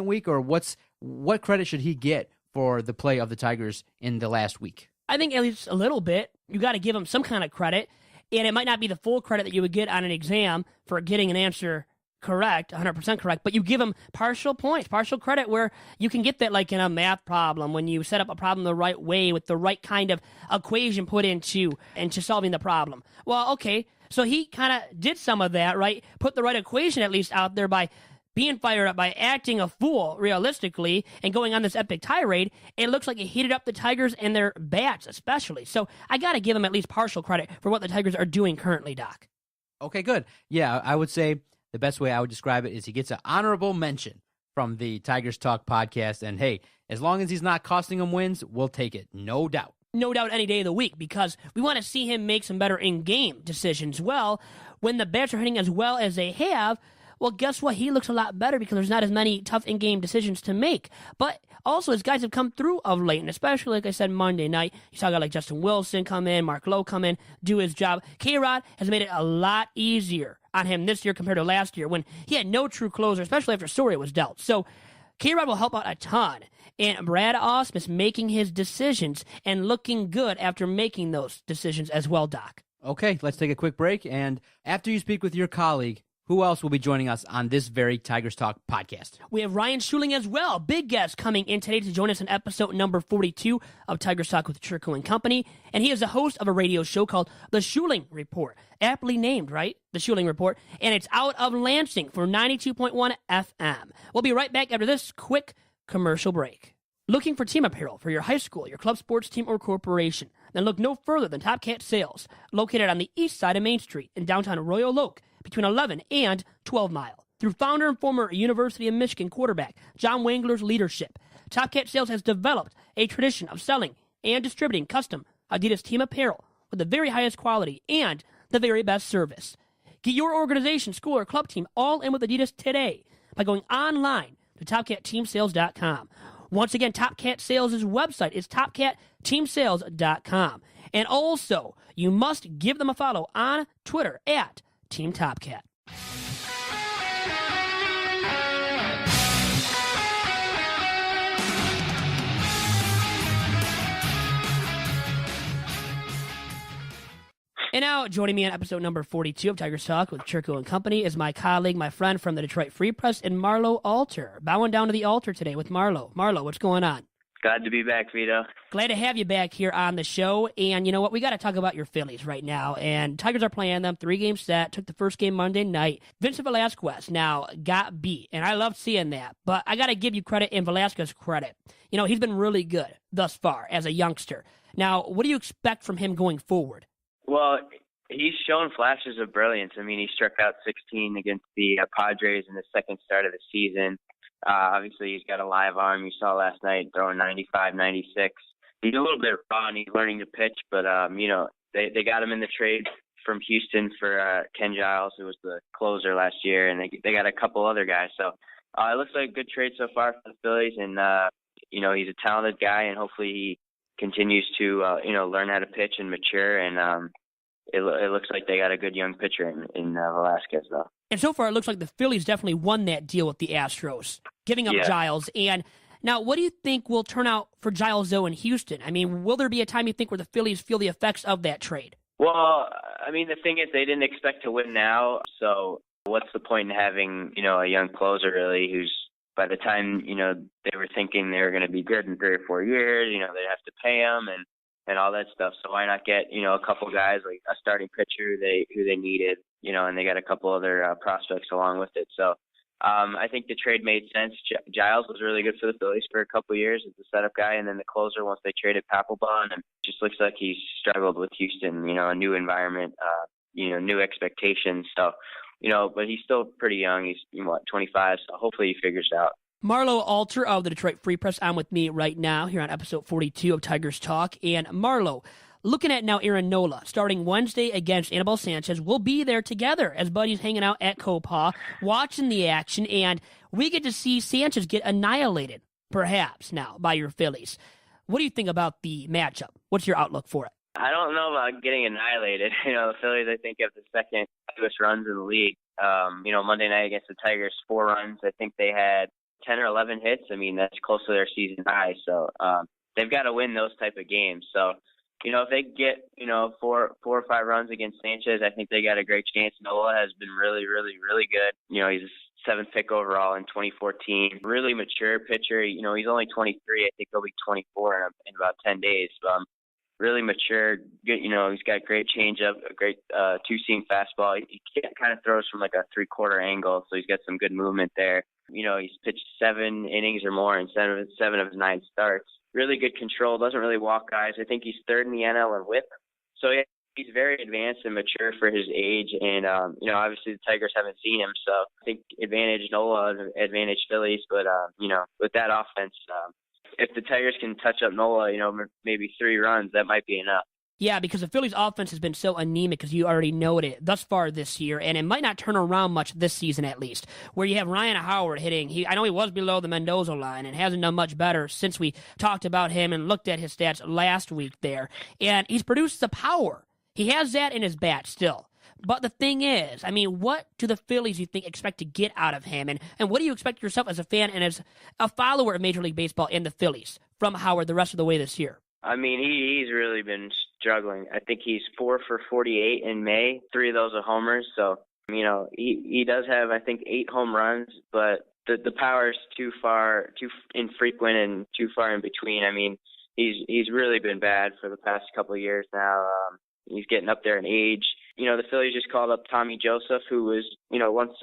week, or what credit should he get for the play of the Tigers in the last week? I think at least a little bit. You got to give him some kind of credit, and it might not be the full credit that you would get on an exam for getting an answer correct, 100% correct, but you give him partial points, partial credit where you can get that like in a math problem when you set up a problem the right way with the right kind of equation put into solving the problem. Well, okay, so he kind of did some of that, right? Put the right equation at least out there by being fired up, by acting a fool, realistically, and going on this epic tirade. It looks like he heated up the Tigers and their bats especially. So I got to give him at least partial credit for what the Tigers are doing currently, Doc. Okay, good. Yeah, I would say the best way I would describe it is he gets an honorable mention from the Tigers Talk podcast. And hey, as long as he's not costing them wins, we'll take it, no doubt. No doubt any day of the week, because we want to see him make some better in-game decisions. Well, when the bats are hitting as well as they have, Well, guess what? He looks a lot better because there's not as many tough in-game decisions to make. But also, his guys have come through of late, and especially, like I said, Monday night. You saw a guy like Justin Wilson come in, Mark Lowe come in, do his job. K-Rod has made it a lot easier on him this year compared to last year when he had no true closer, especially after Soria was dealt. So K-Rod will help out a ton. And Brad Ausmus making his decisions and looking good after making those decisions as well, Doc. Okay, let's take a quick break. And after you speak with your colleague, who else will be joining us on this very Tigers Talk podcast? We have Ryan Schuiling as well. Big guest coming in today to join us on episode number 42 of Tigers Talk with Chirco and Company. And he is the host of a radio show called The Schuiling Report. Aptly named, right? The Schuiling Report. And it's out of Lansing for 92.1 FM. We'll be right back after this quick commercial break. Looking for team apparel for your high school, your club sports team, or corporation? Then look no further than Top Cat Sales, located on the east side of Main Street in downtown Royal Oak, between 11 and 12 Mile. Through founder and former University of Michigan quarterback John Wangler's leadership, Top Cat Sales has developed a tradition of selling and distributing custom Adidas team apparel with the very highest quality and the very best service. Get your organization, school, or club team all in with Adidas today by going online to TopCatTeamSales.com. Once again, Top Cat Sales' website is TopCatTeamSales.com. And also, you must give them a follow on Twitter at Team Top Cat. And now, joining me on episode number 42 of Tigers Talk with Chirco and Company is my colleague, my friend from the Detroit Free Press, and Marlowe Alter. Bowing down to the altar today with Marlowe. Marlowe, what's going on? Glad to be back, Vito. Glad to have you back here on the show. And you know what? We got to talk about your Phillies right now. And Tigers are playing them. 3-game set. Took the first game Monday night. Vincent Velasquez now got beat. And I loved seeing that. But I got to give you credit and Velasquez credit. You know, he's been really good thus far as a youngster. Now, what do you expect from him going forward? Well, he's shown flashes of brilliance. I mean, he struck out 16 against the Padres in the second start of the season. Obviously, he's got a live arm. You saw last night throwing 95, 96. He's a little bit raw and he's learning to pitch, but, you know, they got him in the trade from Houston for Ken Giles, who was the closer last year, and they got a couple other guys. So it looks like a good trade so far for the Phillies, and, you know, he's a talented guy, and hopefully he continues to, you know, learn how to pitch and mature, and it looks like they got a good young pitcher in Velasquez, though. And so far, it looks like the Phillies definitely won that deal with the Astros, giving up Giles. And now, what do you think will turn out for Giles, though, in Houston? I mean, will there be a time you think where the Phillies feel the effects of that trade? Well, I mean, the thing is they didn't expect to win now, so what's the point in having, you know, a young closer, really, who's by the time, you know, they were thinking they were going to be good in 3 or 4 years, you know, they'd have to pay him and all that stuff. So why not get, you know, a couple guys like a starting pitcher who they needed, you know, and they got a couple other prospects along with it. So I think the trade made sense. Giles was really good for the Phillies for a couple of years as the setup guy, and then the closer once they traded Papelbon, and it just looks like he's struggled with Houston, you know, a new environment, you know, new expectations. So, you know, but he's still pretty young. He's, you know, 25, so hopefully he figures it out. Marlowe Alter of the Detroit Free Press on with me right now here on episode 42 of Tigers Talk. And Marlowe, looking at now Aaron Nola, starting Wednesday against Anibal Sanchez. We'll be there together as buddies hanging out at Copaw, watching the action, and we get to see Sanchez get annihilated, perhaps, now by your Phillies. What do you think about the matchup? What's your outlook for it? I don't know about getting annihilated. You know, the Phillies, I think, have the second fewest runs in the league. You know, Monday night against the Tigers, 4 runs. I think they had 10 or 11 hits. I mean, that's close to their season high. So they've got to win those type of games. So, you know, if they get, you know, 4 or 5 runs against Sanchez, I think they got a great chance. Nola has been really, really, really good. You know, he's a 7th pick overall in 2014. Really mature pitcher. You know, he's only 23. I think he'll be 24 in about 10 days. Really mature. Good. You know, he's got great changeup, a great 2-seam fastball. He kind of throws from like a 3/4 angle, so he's got some good movement there. You know, he's pitched 7 innings or more in 7 of his 9 starts. Really good control. Doesn't really walk guys. I think he's 3rd in the NL in WHIP. So yeah, he's very advanced and mature for his age. And you know, obviously the Tigers haven't seen him, so I think advantage Nola, advantage Phillies. But you know, with that offense, if the Tigers can touch up Nola, you know, maybe 3 runs, that might be enough. Yeah, because the Phillies' offense has been so anemic, as you already noted, thus far this year, and it might not turn around much this season at least, where you have Ryan Howard hitting. I know he was below the Mendoza line and hasn't done much better since we talked about him and looked at his stats last week there, and he's produced the power. He has that in his bat still. But the thing is, I mean, what do the Phillies, you think, expect to get out of him? And what do you expect yourself as a fan and as a follower of Major League Baseball and the Phillies from Howard the rest of the way this year? I mean, he's really been struggling. I think he's 4 for 48 in May, 3 of those are homers. So, he does have, I think, 8 home runs, but the power is too infrequent and too far in between. I mean, he's really bbeen bad for the past couple of years now. He's getting up there in age. The Phillies just called up Tommy Joseph, who was, once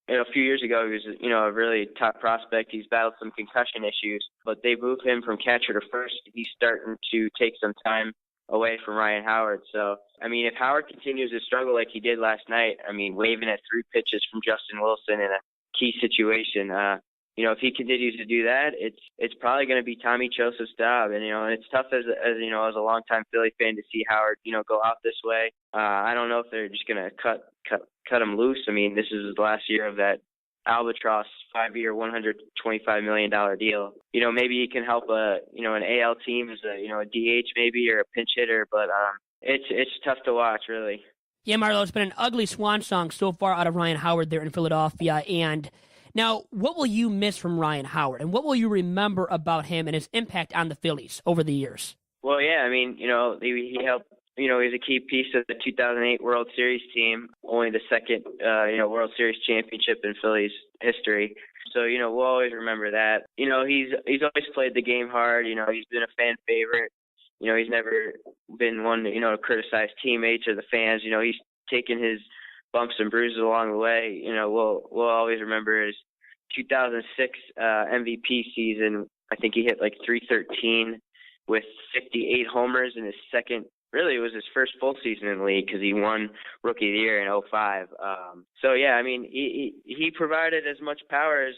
a few years ago, he was, a really top prospect. He's battled some concussion issues, but they moved him from catcher to first. He's starting to take some time away from Ryan Howard. So, I mean, if Howard continues to struggle like he did last night, I mean, waving at 3 pitches from Justin Wilson in a key situation, if he continues to do that, it's probably going to be Tommy Joseph's job. And, it's tough as a longtime Philly fan to see Howard, go out this way. I don't know if they're just going to cut him loose. I mean, this is the last year of that Albatross 5-year, $125 million deal. Maybe he can help an AL team as a DH maybe or a pinch hitter, but it's tough to watch, really. Yeah, Marlowe, it's been an ugly swan song so far out of Ryan Howard there in Philadelphia. And now, what will you miss from Ryan Howard, and what will you remember about him and his impact on the Phillies over the years? Well, yeah, I mean, he helped. He's a key piece of the 2008 World Series team, only the second, World Series championship in Phillies history. So, we'll always remember that. He's always played the game hard. He's been a fan favorite. He's never been one to criticize teammates or the fans. He's taken his bumps and bruises along the way. We'll always remember his 2006 MVP season. I think he hit like 313 with 58 homers in his second. Really, it was his first full season in the league because he won Rookie of the Year in 2005. So yeah, I mean, he provided as much power as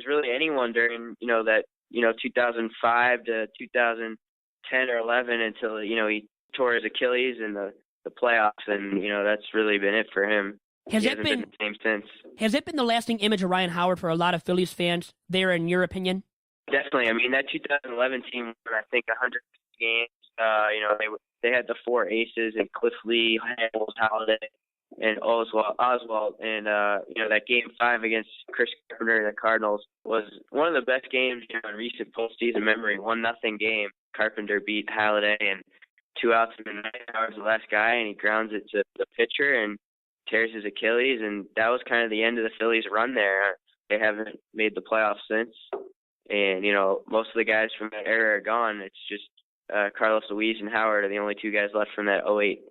really anyone during 2005 to 2010 or 11 until he tore his Achilles in the playoffs, and that's really been it for him. He hasn't been the same since. Has it been the lasting image of Ryan Howard for a lot of Phillies fans there, in your opinion? Definitely. I mean, that 2011 team won, I think, 100 games. They had the 4 aces and Cliff Lee, Hamels, Halladay, and Oswald. And that Game 5 against Chris Carpenter and the Cardinals was one of the best games in recent postseason memory. 1-0 game. Carpenter beat Halladay, and 2 outs in the ninth. Howard's the last guy, and he grounds it to the pitcher and tears his Achilles. And that was kind of the end of the Phillies' run there. They haven't made the playoffs since. And most of the guys from that era are gone. It's just Carlos Luis and Howard are the only 2 guys left from that 2008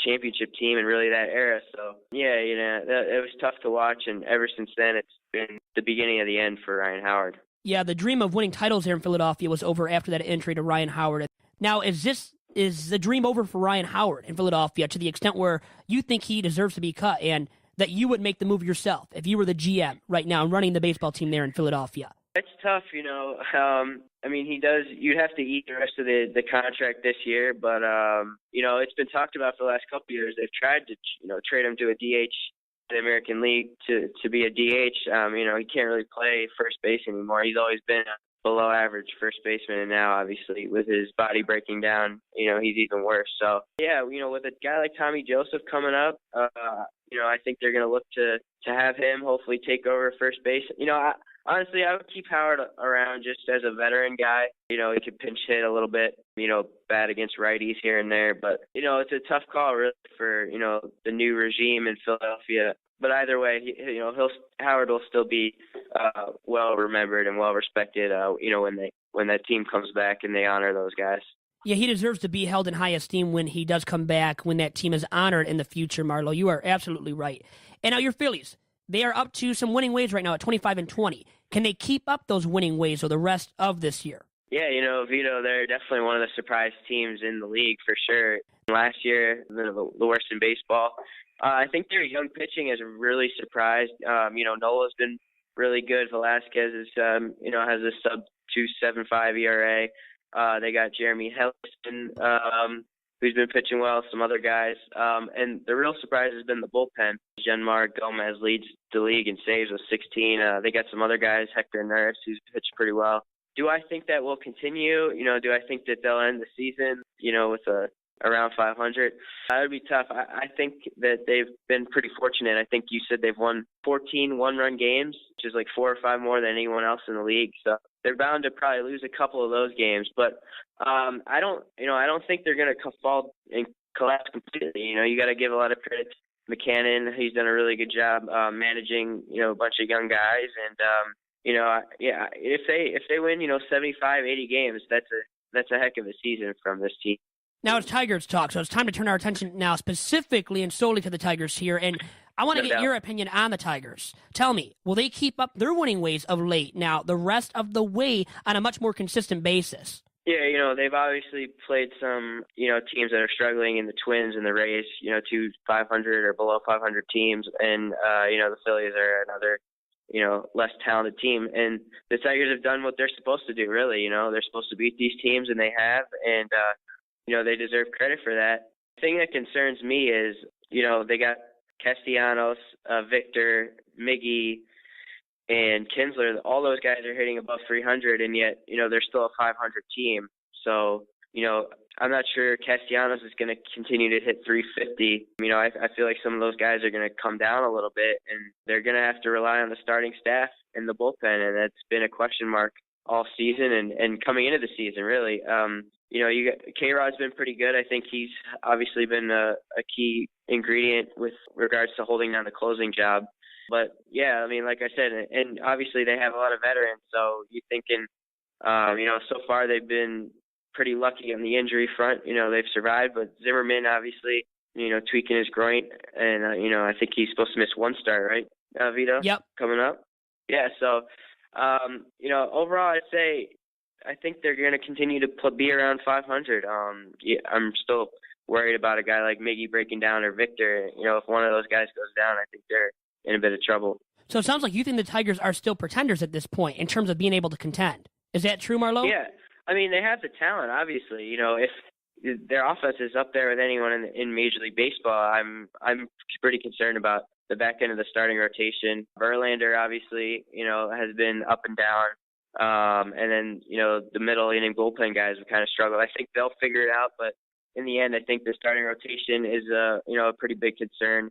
championship team and really that era. So, yeah, it was tough to watch, and ever since then it's been the beginning of the end for Ryan Howard. Yeah, the dream of winning titles here in Philadelphia was over after that injury to Ryan Howard. Now, is the dream over for Ryan Howard in Philadelphia to the extent where you think he deserves to be cut and that you would make the move yourself if you were the GM right now and running the baseball team there in Philadelphia? It's tough, I mean, he does. You'd have to eat the rest of the contract this year, but it's been talked about for the last couple of years. They've tried to trade him to a DH, the American League, to be a DH. He can't really play first base anymore. He's always been a below average first baseman, and now obviously with his body breaking down, he's even worse. So yeah, with a guy like Tommy Joseph coming up, I think they're going to look to have him hopefully take over first base. Honestly, I would keep Howard around just as a veteran guy. He could pinch hit a little bit, bat against righties here and there. But, it's a tough call really for, the new regime in Philadelphia. But either way, Howard will still be well remembered and well respected, when that team comes back and they honor those guys. Yeah, he deserves to be held in high esteem when he does come back, when that team is honored in the future, Marlowe. You are absolutely right. And now your Phillies. They are up to some winning ways right now at 25-20. Can they keep up those winning ways for the rest of this year? Yeah, Vito, they're definitely one of the surprise teams in the league for sure. Last year, the worst in baseball. I think their young pitching has really surprised. Nola's been really good. Velasquez is, has a sub-2.75 ERA. They got Jeremy Hellickson, who's been pitching well, some other guys. And the real surprise has been the bullpen. Genmar Gomez leads the league in saves with 16. They got some other guys, Hector Neris, who's pitched pretty well. Do I think that will continue? Do I think that they'll end the season, with around 500? That would be tough. I think that they've been pretty fortunate. I think you said they've won 14 one-run games, which is like 4 or 5 more than anyone else in the league. So they're bound to probably lose a couple of those games. But I don't think they're going to fall and collapse completely. You got to give a lot of credit to McCannon. He's done a really good job managing, a bunch of young guys. And, if they win, 75, 80 games, that's a heck of a season from this team. Now it's Tigers talk, so it's time to turn our attention now specifically and solely to the Tigers here. And I want to get your opinion on the Tigers. Tell me, will they keep up their winning ways of late now the rest of the way on a much more consistent basis? Yeah, they've obviously played some, teams that are struggling in the Twins and the Rays, 2 500 or below 500 teams. And, the Phillies are another, less talented team. And the Tigers have done what they're supposed to do, really. They're supposed to beat these teams, and they have. And, they deserve credit for that. The thing that concerns me is, they got Castellanos, Victor, Miggy, and Kinsler. All those guys are hitting above 300, and yet, they're still a 500 team. So, I'm not sure Castellanos is going to continue to hit 350. I feel like some of those guys are going to come down a little bit, and they're going to have to rely on the starting staff and the bullpen, and that's been a question mark all season and coming into the season, really. You got K-Rod's been pretty good. I think he's obviously been a key ingredient with regards to holding down the closing job. But yeah, like I said, and obviously they have a lot of veterans. So you're thinking, so far they've been pretty lucky on the injury front. They've survived, but Zimmerman obviously, tweaking his groin, and I think he's supposed to miss one start, right, Vito? Yep. Coming up. Yeah. So, overall, I'd say I think they're going to continue to be around 500. I'm still worried about a guy like Miggy breaking down or Victor. If one of those guys goes down, I think they're in a bit of trouble. So it sounds like you think the Tigers are still pretenders at this point in terms of being able to contend. Is that true, Marlowe? Yeah. They have the talent, obviously. If their offense is up there with anyone in Major League Baseball, I'm pretty concerned about the back end of the starting rotation. Verlander, obviously, has been up and down. And then, the middle inning bullpen guys have kind of struggled. I think they'll figure it out, but in the end, I think the starting rotation is a pretty big concern.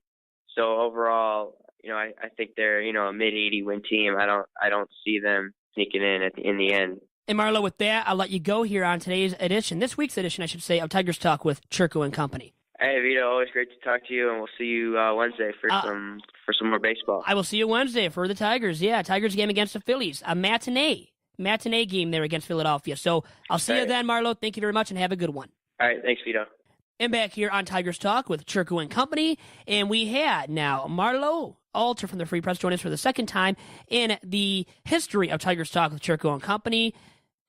So overall, I think they're, a mid-80 win team. I don't see them sneaking in the end. And Marlowe, with that, I'll let you go here on this week's edition, I should say, of Tigers Talk with Chirco and Company. Hey, Vito, always great to talk to you, and we'll see you Wednesday for some more baseball. I will see you Wednesday for the Tigers. Yeah, Tigers game against the Phillies, a matinee game there against Philadelphia. So I'll see you then, Marlowe. Thank you very much, and have a good one. All right, thanks, Vito. And back here on Tigers Talk with Chirco and Company, and we had now Marlowe Alter from the Free Press join us for the second time in the history of Tigers Talk with Chirco and Company.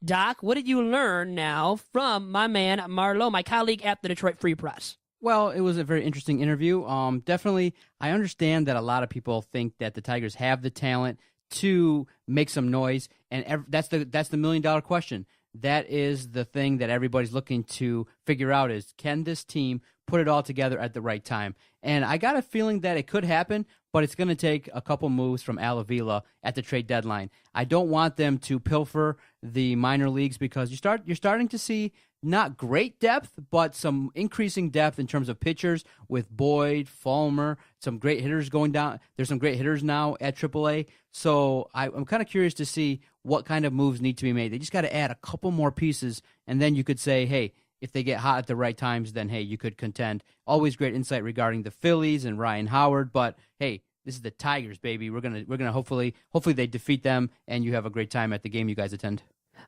Doc, what did you learn now from my man Marlowe, my colleague at the Detroit Free Press? Well, it was a very interesting interview. Definitely, I understand that a lot of people think that the Tigers have the talent to make some noise, and that's the $1 million question. That is the thing that everybody's looking to figure out is, can this team put it all together at the right time? And I got a feeling that it could happen, but it's going to take a couple moves from Al Avila at the trade deadline. I don't want them to pilfer the minor leagues because you're starting to see not great depth, but some increasing depth in terms of pitchers with Boyd, Fulmer, some great hitters going down. There's some great hitters now at AAA. So I'm kind of curious to see what kind of moves need to be made. They just got to add a couple more pieces, and then you could say, hey, if they get hot at the right times, then, hey, you could contend. Always great insight regarding the Phillies and Ryan Howard, but, hey, this is the Tigers, baby. We're gonna hopefully they defeat them, and you have a great time at the game you guys attend.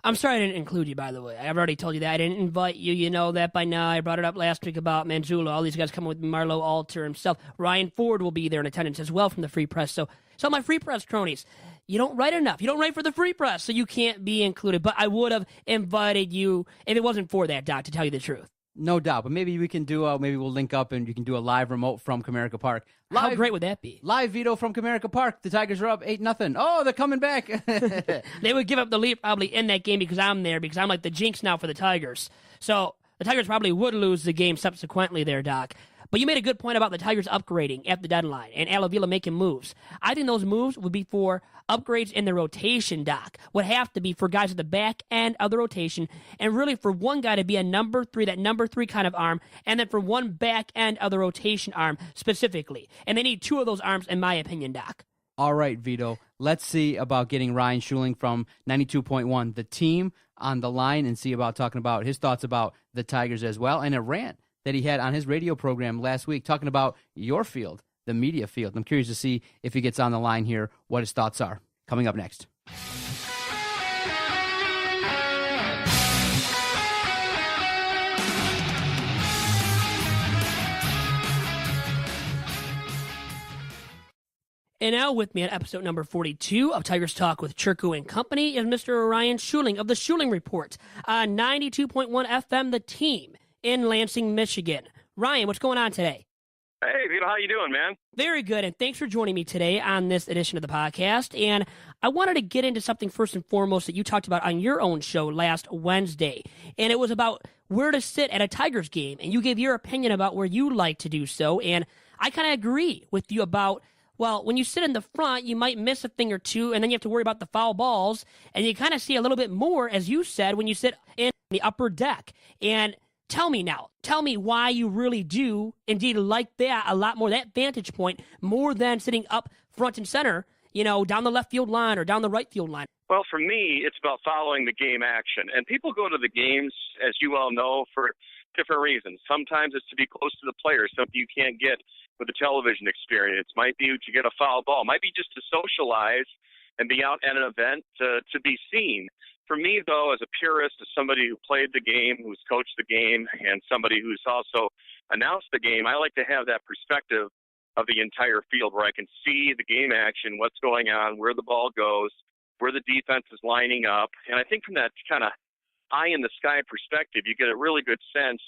I'm sorry I didn't include you, by the way. I've already told you that. I didn't invite you. You know that by now. I brought it up last week about Manzula. All these guys coming with Marlowe Alter himself. Ryan Ford will be there in attendance as well from the Free Press. So my Free Press cronies, you don't write enough. You don't write for the Free Press, so you can't be included. But I would have invited you if it wasn't for that, Doc, to tell you the truth. No doubt, but maybe we can do. Maybe we'll link up and you can do a live remote from Comerica Park. How great would that be? Live Vito from Comerica Park. The Tigers are up 8-0. Oh, they're coming back. They would give up the lead probably in that game because I'm there because I'm like the jinx now for the Tigers. So the Tigers probably would lose the game subsequently there, Doc. But you made a good point about the Tigers upgrading at the deadline and Al Avila making moves. I think those moves would be for upgrades in the rotation, Doc. Would have to be for guys at the back end of the rotation, and really for one guy to be a number 3, that number 3 kind of arm, and then for one back end of the rotation arm specifically. And they need 2 of those arms, in my opinion, Doc. All right, Vito. Let's see about getting Ryan Schuiling from 92.1, the team, on the line and see about talking about his thoughts about the Tigers as well, and a rant that he had on his radio program last week talking about your field, the media field. I'm curious to see if he gets on the line here, what his thoughts are. Coming up next. And now with me at episode number 42 of Tigers Talk with Chirco and Company is Mr. Ryan Schuiling of the Schuiling Report on 92.1 FM, The Team in Lansing, Michigan. Ryan, what's going on today? Hey, Vito, how you doing, man? Very good, and thanks for joining me today on this edition of the podcast. And I wanted to get into something first and foremost that you talked about on your own show last Wednesday, and it was about where to sit at a Tigers game, and you gave your opinion about where you like to do so, and I kind of agree with you about, well, when you sit in the front, you might miss a thing or two, and then you have to worry about the foul balls, and you kind of see a little bit more, as you said, when you sit in the upper deck. And tell me why you really do indeed like that a lot more, that vantage point, more than sitting up front and center, down the left field line or down the right field line. Well, for me, it's about following the game action. And people go to the games, as you all know, for different reasons. Sometimes it's to be close to the players, something you can't get with the television experience. Might be to get a foul ball. Might be just to socialize and be out at an event to be seen. For me, though, as a purist, as somebody who played the game, who's coached the game, and somebody who's also announced the game, I like to have that perspective of the entire field where I can see the game action, what's going on, where the ball goes, where the defense is lining up. And I think from that kind of eye-in-the-sky perspective, you get a really good sense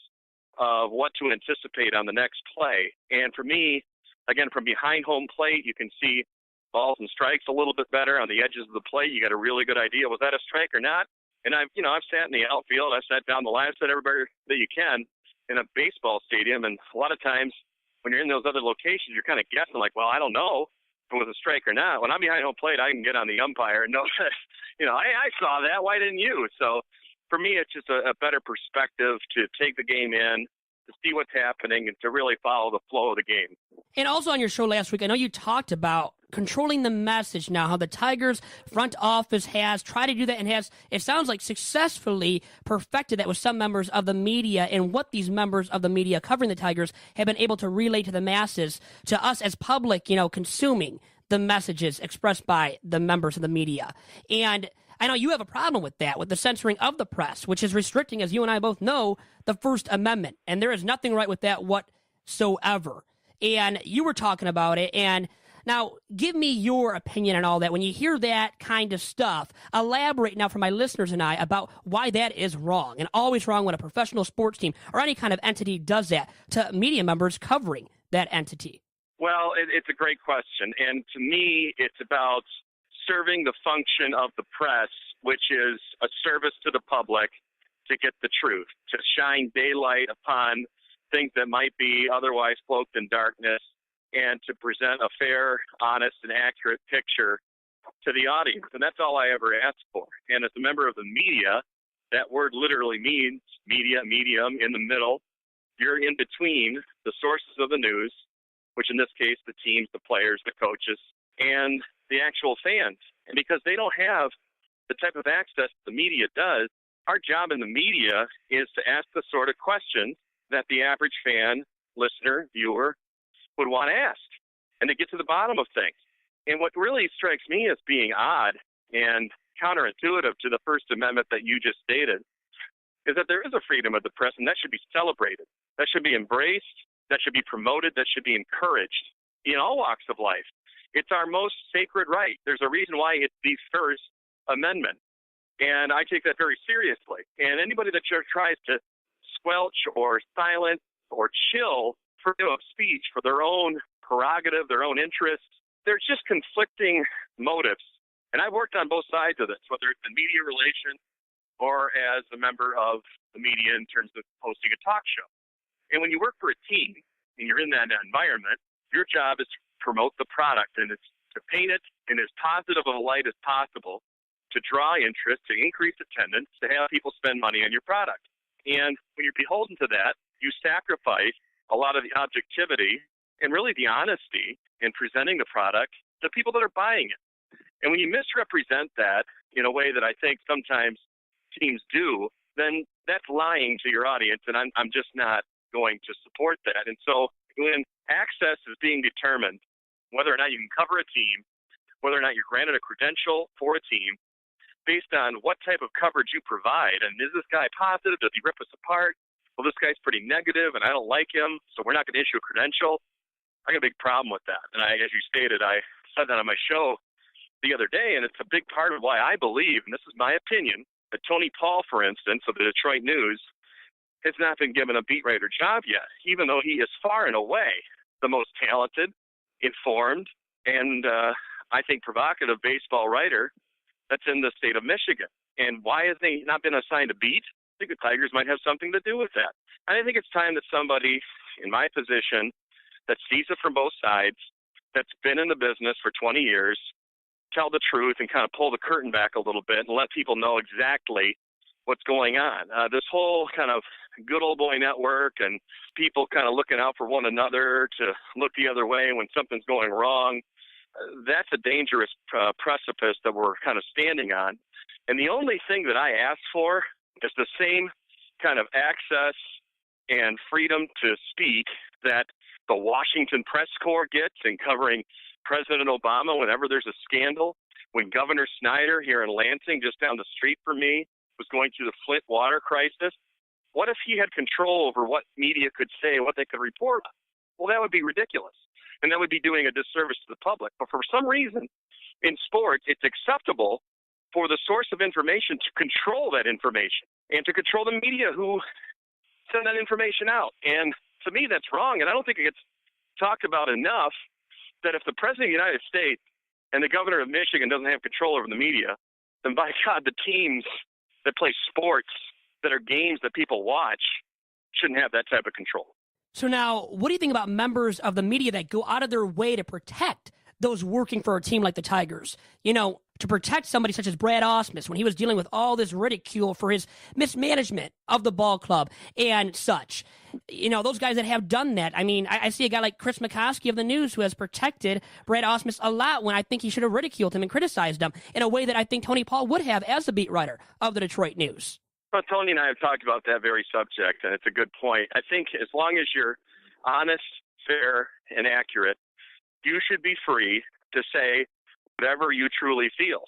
of what to anticipate on the next play. And for me, again, from behind home plate, you can see balls and strikes a little bit better on the edges of the plate. You got a really good idea, was that a strike or not? And I've sat in the outfield, I've sat down the line, I've sat everywhere that you can in a baseball stadium. And a lot of times when you're in those other locations, you're kind of guessing like, well, I don't know if it was a strike or not. When I'm behind home plate, I can get on the umpire and know that, I saw that. Why didn't you? So for me, it's just a better perspective to take the game in, to see what's happening, and to really follow the flow of the game. And also on your show last week, I know you talked about controlling the message now, how the Tigers front office has tried to do that and has, it sounds like, successfully perfected that with some members of the media, and what these members of the media covering the Tigers have been able to relay to the masses, to us as public, consuming the messages expressed by the members of the media. And I know you have a problem with that, with the censoring of the press, which is restricting, as you and I both know, the First Amendment. And there is nothing right with that whatsoever. And you were talking about it. And now give me your opinion on all that. When you hear that kind of stuff, elaborate now for my listeners and I about why that is wrong, and always wrong when a professional sports team or any kind of entity does that to media members covering that entity. Well, it's a great question. And to me, it's about serving the function of the press, which is a service to the public to get the truth, to shine daylight upon things that might be otherwise cloaked in darkness, and to present a fair, honest, and accurate picture to the audience. And that's all I ever ask for. And as a member of the media, that word literally means media, medium, in the middle. You're in between the sources of the news, which in this case, the teams, the players, the coaches, and the actual fans. And because they don't have the type of access the media does, our job in the media is to ask the sort of questions that the average fan, listener, viewer would want to ask, and to get to the bottom of things. And what really strikes me as being odd and counterintuitive to the First Amendment that you just stated is that there is a freedom of the press, and that should be celebrated. That should be embraced. That should be promoted. That should be encouraged in all walks of life. It's our most sacred right. There's a reason why it's the First Amendment. And I take that very seriously. And anybody that tries to squelch or silence or chill freedom of speech for their own prerogative, their own interests, there's just conflicting motives. And I've worked on both sides of this, whether it's in media relations or as a member of the media in terms of hosting a talk show. And when you work for a team and you're in that environment, your job is to promote the product, and it's to paint it in as positive of a light as possible, to draw interest, to increase attendance, to have people spend money on your product. And when you're beholden to that, you sacrifice a lot of the objectivity and really the honesty in presenting the product to people that are buying it. And when you misrepresent that in a way that I think sometimes teams do, then that's lying to your audience, and I'm just not going to support that. And so when access is being determined, whether or not you can cover a team, whether or not you're granted a credential for a team, based on what type of coverage you provide, and is this guy positive? Does he rip us apart? Well, this guy's pretty negative, and I don't like him, so we're not going to issue a credential. I got a big problem with that. And as you stated, I said that on my show the other day, and it's a big part of why I believe, and this is my opinion, that Tony Paul, for instance, of the Detroit News, has not been given a beat writer job yet, even though he is far and away the most talented, informed, and I think provocative baseball writer that's in the state of Michigan. And why has he not been assigned a beat? I think the Tigers might have something to do with that. And I think it's time that somebody in my position that sees it from both sides, that's been in the business for 20 years, tell the truth and kind of pull the curtain back a little bit and let people know exactly what's going on. This whole kind of good old boy network and people kind of looking out for one another to look the other way when something's going wrong, that's a dangerous precipice that we're kind of standing on. And the only thing that I ask for is the same kind of access and freedom to speak that the Washington Press Corps gets in covering President Obama whenever there's a scandal. When Governor Snyder here in Lansing, just down the street from me, was going through the Flint water crisis, what if he had control over what media could say, what they could report on? Well, that would be ridiculous, and that would be doing a disservice to the public. But for some reason, in sports, it's acceptable for the source of information to control that information and to control the media who send that information out. And to me, that's wrong, and I don't think it gets talked about enough that if the President of the United States and the Governor of Michigan doesn't have control over the media, then by God, the teams that play sports, that are games that people watch, shouldn't have that type of control. So now, what do you think about members of the media that go out of their way to protect those working for a team like the Tigers? You know, to protect somebody such as Brad Ausmus when he was dealing with all this ridicule for his mismanagement of the ball club and such. You know, those guys that have done that. I mean, I see a guy like Chris McCoskey of the News who has protected Brad Ausmus a lot when I think he should have ridiculed him and criticized him in a way that I think Tony Paul would have as the beat writer of the Detroit News. Well, Tony and I have talked about that very subject, and it's a good point. I think as long as you're honest, fair, and accurate, you should be free to say whatever you truly feel.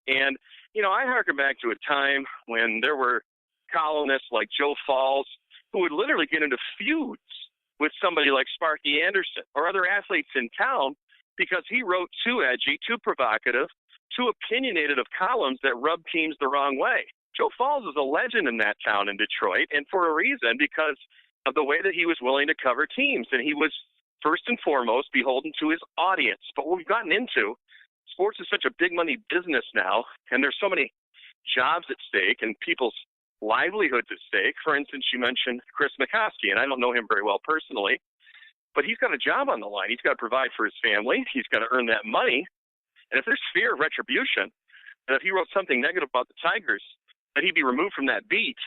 And, you know, I harken back to a time when there were columnists like Joe Falls who would literally get into feuds with somebody like Sparky Anderson or other athletes in town because he wrote too edgy, too provocative, too opinionated of columns that rubbed teams the wrong way. Joe Falls is a legend in that town in Detroit, and for a reason, because of the way that he was willing to cover teams. And he was first and foremost beholden to his audience. But what we've gotten into, sports is such a big money business now, and there's so many jobs at stake and people's livelihoods at stake. For instance, you mentioned Chris McCoskey, and I don't know him very well personally, but he's got a job on the line. He's got to provide for his family. He's got to earn that money. And if there's fear of retribution, and if he wrote something negative about the Tigers, that he'd be removed from that beat,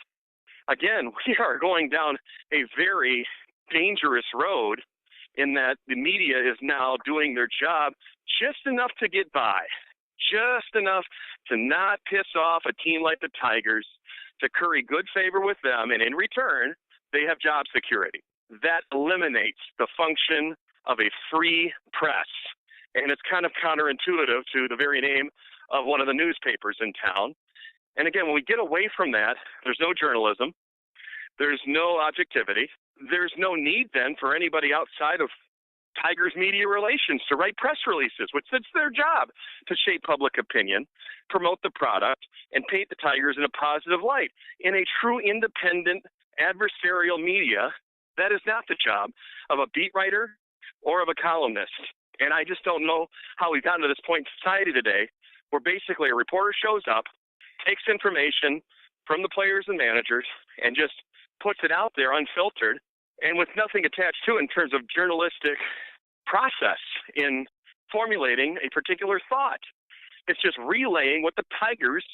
again, we are going down a very dangerous road in that the media is now doing their job just enough to get by, just enough to not piss off a team like the Tigers, to curry good favor with them, and in return, they have job security. That eliminates the function of a free press, and it's kind of counterintuitive to the very name of one of the newspapers in town. And again, when we get away from that, there's no journalism, there's no objectivity, there's no need then for anybody outside of Tigers media relations to write press releases, which it's their job to shape public opinion, promote the product, and paint the Tigers in a positive light. In a true independent adversarial media, that is not the job of a beat writer or of a columnist. And I just don't know how we've gotten to this point in society today where basically a reporter shows up, takes information from the players and managers and just puts it out there unfiltered and with nothing attached to it in terms of journalistic process in formulating a particular thought. It's just relaying what the Tigers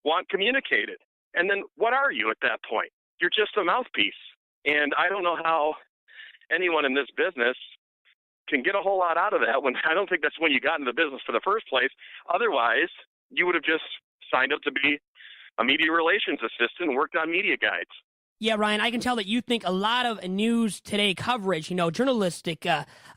want communicated. And then what are you at that point? You're just a mouthpiece. And I don't know how anyone in this business can get a whole lot out of that when I don't think that's when you got into the business for the first place. Otherwise, you would have just signed up to be a media relations assistant and worked on media guides. Yeah, Ryan, I can tell that you think a lot of News Today coverage, journalistic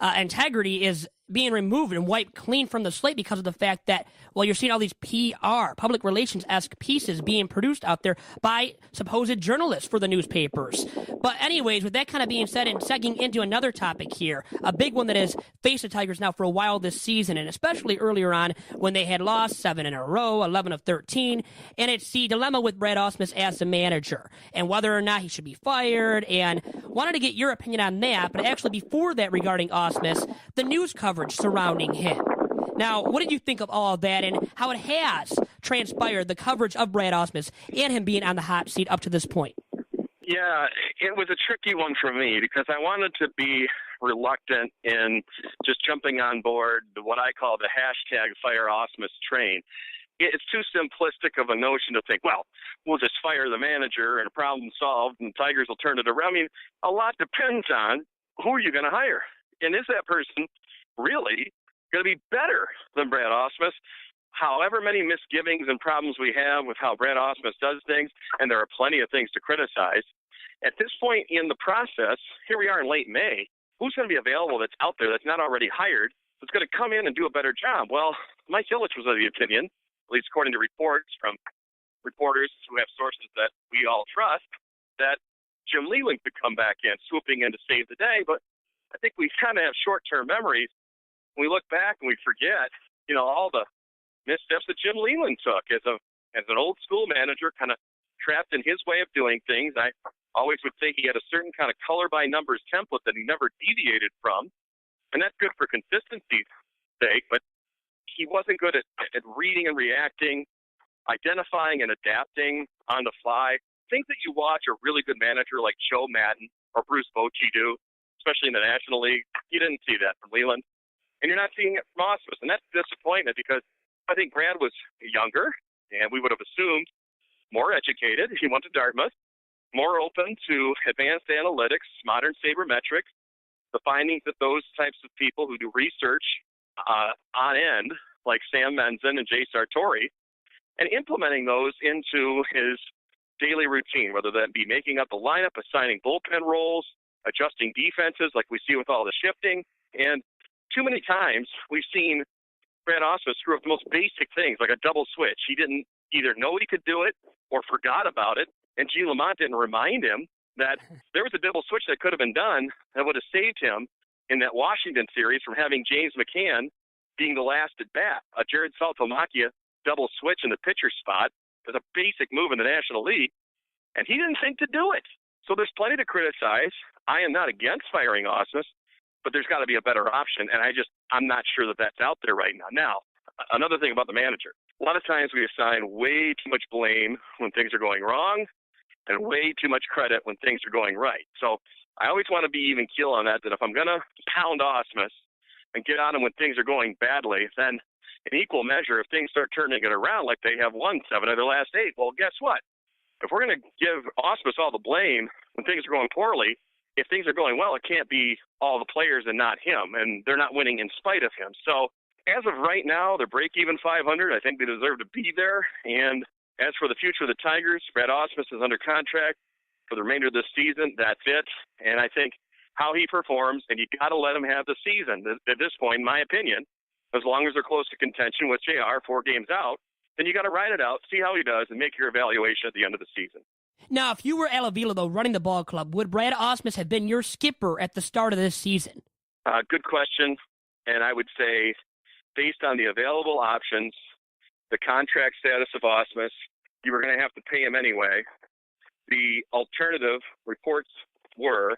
integrity is being removed and wiped clean from the slate because of the fact that, well, you're seeing all these PR, public relations-esque pieces being produced out there by supposed journalists for the newspapers. But anyways, with that kind of being said and segueing into another topic here, a big one that has faced the Tigers now for a while this season, and especially earlier on when they had lost 7 in a row, 11 of 13, and it's the dilemma with Brad Ausmus as the manager and whether or not he should be fired, and wanted to get your opinion on that, but actually before that regarding Ausmus, the news coverage surrounding him. Now, what did you think of all of that and how it has transpired, the coverage of Brad Ausmus and him being on the hot seat up to this point? Yeah, it was a tricky one for me because I wanted to be reluctant in just jumping on board what I call the hashtag Fire Ausmus train. It's too simplistic of a notion to think, well, we'll just fire the manager and a problem solved and the Tigers will turn it around. I mean, a lot depends on who are you going to hire? And is that person really going to be better than Brad Ausmus? However many misgivings and problems we have with how Brad Ausmus does things, and there are plenty of things to criticize, at this point in the process, here we are in late May, who's going to be available that's out there that's not already hired that's going to come in and do a better job? Well, Mike Ilitch was of the opinion, at least according to reports from reporters who have sources that we all trust, that Jim Leland could come back in, swooping in to save the day. But I think we kind of have short-term memories. We look back and we forget, all the missteps that Jim Leland took as an old school manager, kind of trapped in his way of doing things. I always would think he had a certain kind of color by numbers template that he never deviated from, and that's good for consistency's sake. But he wasn't good at reading and reacting, identifying and adapting on the fly. Things that you watch a really good manager like Joe Madden or Bruce Bochy do, especially in the National League. You didn't see that from Leland. And you're not seeing it from Ausmus. And that's disappointment because I think Brad was younger, and we would have assumed more educated. He went to Dartmouth, more open to advanced analytics, modern sabermetrics, the findings that those types of people who do research on end, like Sam Menzen and Jay Sartori, and implementing those into his daily routine, whether that be making up the lineup, assigning bullpen roles, adjusting defenses like we see with all the shifting. And too many times we've seen Brad Ausmus screw up the most basic things, like a double switch. He didn't either know he could do it or forgot about it, and Gene Lamont didn't remind him that there was a double switch that could have been done that would have saved him in that Washington series from having James McCann being the last at bat. A Jared Saltalamacchia double switch in the pitcher spot is a basic move in the National League, and he didn't think to do it. So there's plenty to criticize. I am not against firing Ausmus, but there's got to be a better option, and I'm not sure that that's out there right now. Now, another thing about the manager. A lot of times we assign way too much blame when things are going wrong and way too much credit when things are going right. So I always want to be even keel on that if I'm going to pound Ausmus and get on him when things are going badly, then in equal measure, if things start turning it around like they have won 7 of their last 8, well, guess what? If we're going to give Ausmus all the blame when things are going poorly, if things are going well, it can't be all the players and not him, and they're not winning in spite of him. So as of right now, they're break-even 500. I think they deserve to be there. And as for the future of the Tigers, Brad Ausmus is under contract for the remainder of this season. That's it. And I think how he performs, and you got to let him have the season at this point, in my opinion, as long as they're close to contention, which they are 4 games out, then you got to ride it out, see how he does, and make your evaluation at the end of the season. Now, if you were Al Avila, though, running the ball club, would Brad Ausmus have been your skipper at the start of this season? Good question. And I would say, based on the available options, the contract status of Ausmus, you were going to have to pay him anyway. The alternative reports were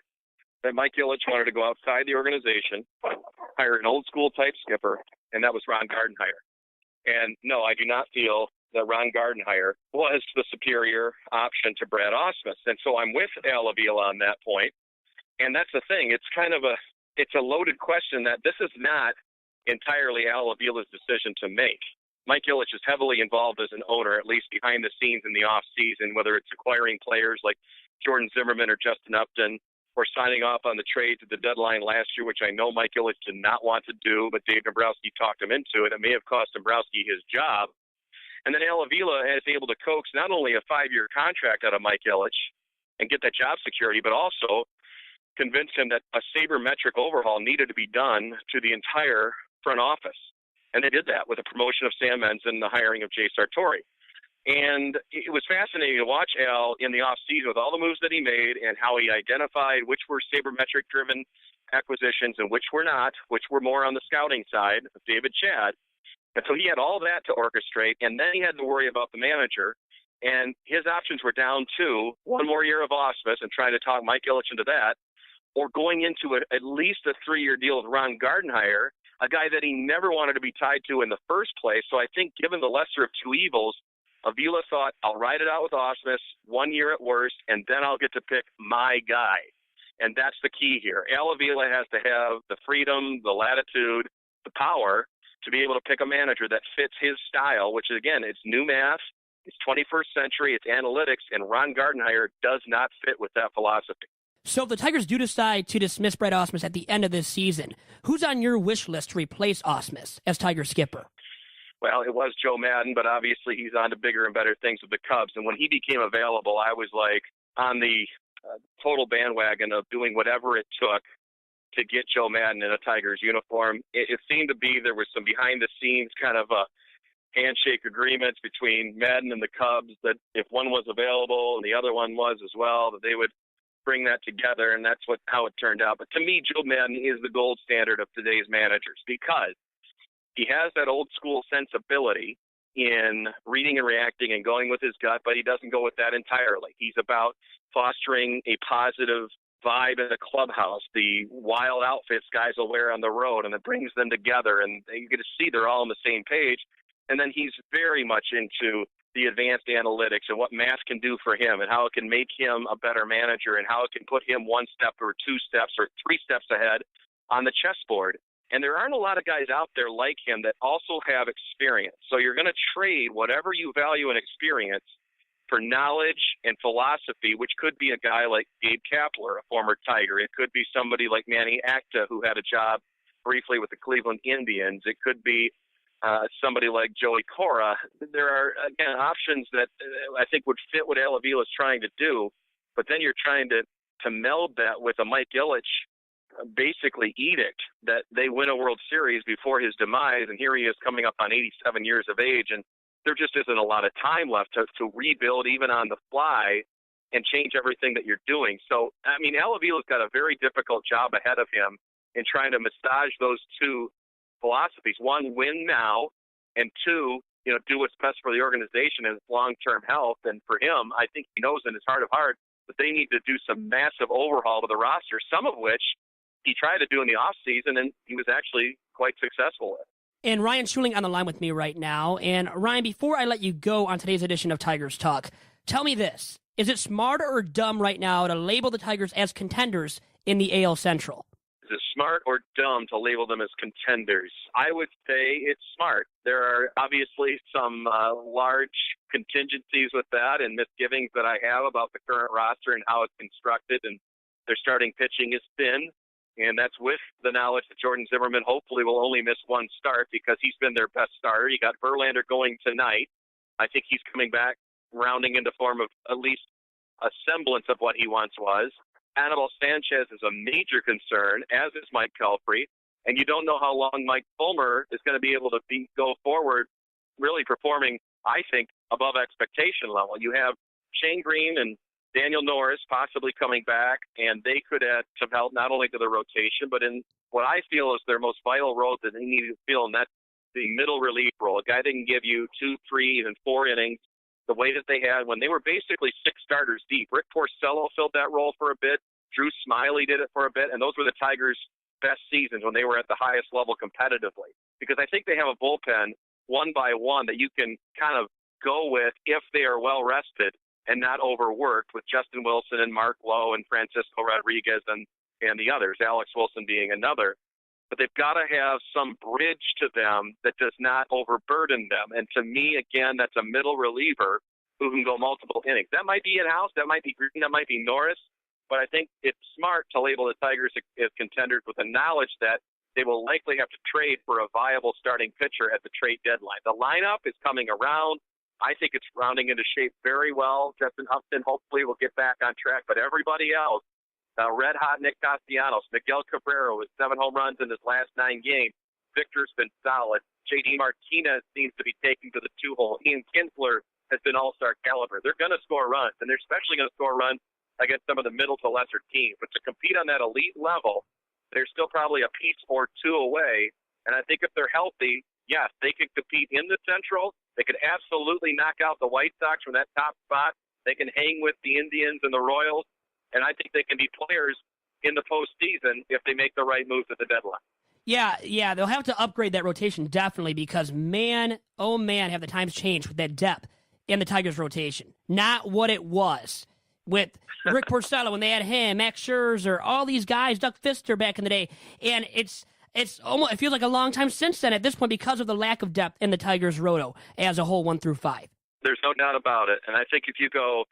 that Mike Ilitch wanted to go outside the organization, hire an old-school type skipper, and that was Ron Gardenhire. And no, I do not feel that Ron Gardenhire was the superior option to Brad Ausmus. And so I'm with Al Avila on that point. And that's the thing. It's kind of it's a loaded question that this is not entirely Al Avila's decision to make. Mike Ilitch is heavily involved as an owner, at least behind the scenes in the off season, whether it's acquiring players like Jordan Zimmerman or Justin Upton, or signing off on the trades at the deadline last year, which I know Mike Ilitch did not want to do, but Dave Dombrowski talked him into it. It may have cost Dombrowski his job. And then Al Avila is able to coax not only a 5-year contract out of Mike Ilitch and get that job security, but also convince him that a sabermetric overhaul needed to be done to the entire front office. And they did that with the promotion of Sam Menz and the hiring of Jay Sartori. And it was fascinating to watch Al in the offseason with all the moves that he made and how he identified which were sabermetric-driven acquisitions and which were not, which were more on the scouting side of David Chad. And so he had all that to orchestrate, and then he had to worry about the manager. And his options were down to one more year of Ausmus and trying to talk Mike Ilitch into that, or going into at least a 3-year deal with Ron Gardenhire, a guy that he never wanted to be tied to in the first place. So I think given the lesser of two evils, Avila thought, I'll ride it out with Ausmus 1 year at worst, and then I'll get to pick my guy. And that's the key here. Al Avila has to have the freedom, the latitude, the power to be able to pick a manager that fits his style, which, again, it's new math, it's 21st century, it's analytics, and Ron Gardenhire does not fit with that philosophy. So if the Tigers do decide to dismiss Brad Ausmus at the end of this season, who's on your wish list to replace Ausmus as Tiger skipper? Well, it was Joe Madden, but obviously he's on to bigger and better things with the Cubs. And when he became available, I was like on the total bandwagon of doing whatever it took to get Joe Madden in a Tigers uniform. It seemed to be there was some behind-the-scenes kind of a handshake agreements between Madden and the Cubs that if one was available and the other one was as well, that they would bring that together, and that's how it turned out. But to me, Joe Madden is the gold standard of today's managers because he has that old-school sensibility in reading and reacting and going with his gut, but he doesn't go with that entirely. He's about fostering a positive vibe in the clubhouse, the wild outfits guys will wear on the road, and it brings them together, and you get to see they're all on the same page. And then he's very much into the advanced analytics and what math can do for him and how it can make him a better manager and how it can put him 1 step or 2 steps or 3 steps ahead on the chessboard. And there aren't a lot of guys out there like him that also have experience. So you're going to trade whatever you value in experience for knowledge and philosophy, which could be a guy like Gabe Kapler, a former Tiger. It could be somebody like Manny Acta, who had a job briefly with the Cleveland Indians. It could be somebody like Joey Cora. There are, again, options that I think would fit what Al Avila is trying to do, but then you're trying to meld that with a Mike Ilitch basically edict that they win a World Series before his demise, and here he is coming up on 87 years of age, and there just isn't a lot of time left to rebuild even on the fly and change everything that you're doing. So, I mean, Al Avila's got a very difficult job ahead of him in trying to massage those two philosophies. One, win now, and two, do what's best for the organization and its long-term health. And for him, I think he knows in his heart of hearts that they need to do some massive overhaul to the roster, some of which he tried to do in the offseason, and he was actually quite successful with. And Ryan Schuiling on the line with me right now. And Ryan, before I let you go on today's edition of Tigers Talk, tell me this. Is it smarter or dumb right now to label the Tigers as contenders in the AL Central? Is it smart or dumb to label them as contenders? I would say it's smart. There are obviously some large contingencies with that and misgivings that I have about the current roster and how it's constructed, and their starting pitching is thin. And that's with the knowledge that Jordan Zimmerman hopefully will only miss 1 start because he's been their best starter. You got Verlander going tonight. I think he's coming back, rounding into form of at least a semblance of what he once was. Anibal Sanchez is a major concern, as is Mike Pelfrey. And you don't know how long Mike Fulmer is going to be able to go forward, really performing, I think, above expectation level. You have Shane Green and Daniel Norris possibly coming back, and they could add some help not only to the rotation, but in what I feel is their most vital role that they need to fill, and that's the middle relief role, a guy that can give you 2, 3, even 4 innings, the way that they had when they were basically 6 starters deep. Rick Porcello filled that role for a bit. Drew Smiley did it for a bit, and those were the Tigers' best seasons when they were at the highest level competitively. Because I think they have a bullpen, one by one, that you can kind of go with if they are well rested and not overworked, with Justin Wilson and Mark Lowe and Francisco Rodriguez and the others, Alex Wilson being another. But they've got to have some bridge to them that does not overburden them. And to me, again, that's a middle reliever who can go multiple innings. That might be in-house, that might be Green, that might be Norris, but I think it's smart to label the Tigers as contenders with the knowledge that they will likely have to trade for a viable starting pitcher at the trade deadline. The lineup is coming around. I think it's rounding into shape very well. Justin Upton hopefully will get back on track, but everybody else, red-hot Nick Castellanos, Miguel Cabrera with 7 home runs in his last 9 games. Victor's been solid. J.D. Martinez seems to be taking to the 2-hole. Ian Kinsler has been all-star caliber. They're going to score runs, and they're especially going to score runs against some of the middle to lesser teams. But to compete on that elite level, they're still probably a piece or two away. And I think if they're healthy, yes, they can compete in the Central. They could absolutely knock out the White Sox from that top spot. They can hang with the Indians and the Royals. And I think they can be players in the postseason if they make the right moves at the deadline. Yeah, they'll have to upgrade that rotation definitely because, man, oh man, have the times changed with that depth in the Tigers rotation. Not what it was with Rick Porcello when they had him, Max Scherzer, all these guys, Doug Fister back in the day. And it's almost, it feels like a long time since then at this point because of the lack of depth in the Tigers roto as a whole 1 through 5. There's no doubt about it. And I think if you go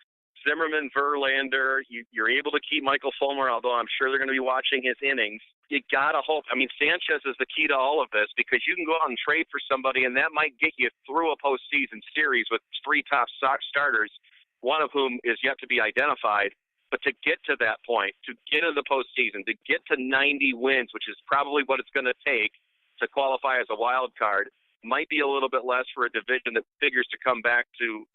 Zimmerman, Verlander, you're able to keep Michael Fulmer, although I'm sure they're going to be watching his innings. You got to hope. I mean, Sanchez is the key to all of this because you can go out and trade for somebody, and that might get you through a postseason series with 3 top starters, one of whom is yet to be identified. But to get to that point, to get into the postseason, to get to 90 wins, which is probably what it's going to take to qualify as a wild card, might be a little bit less for a division that figures to come back to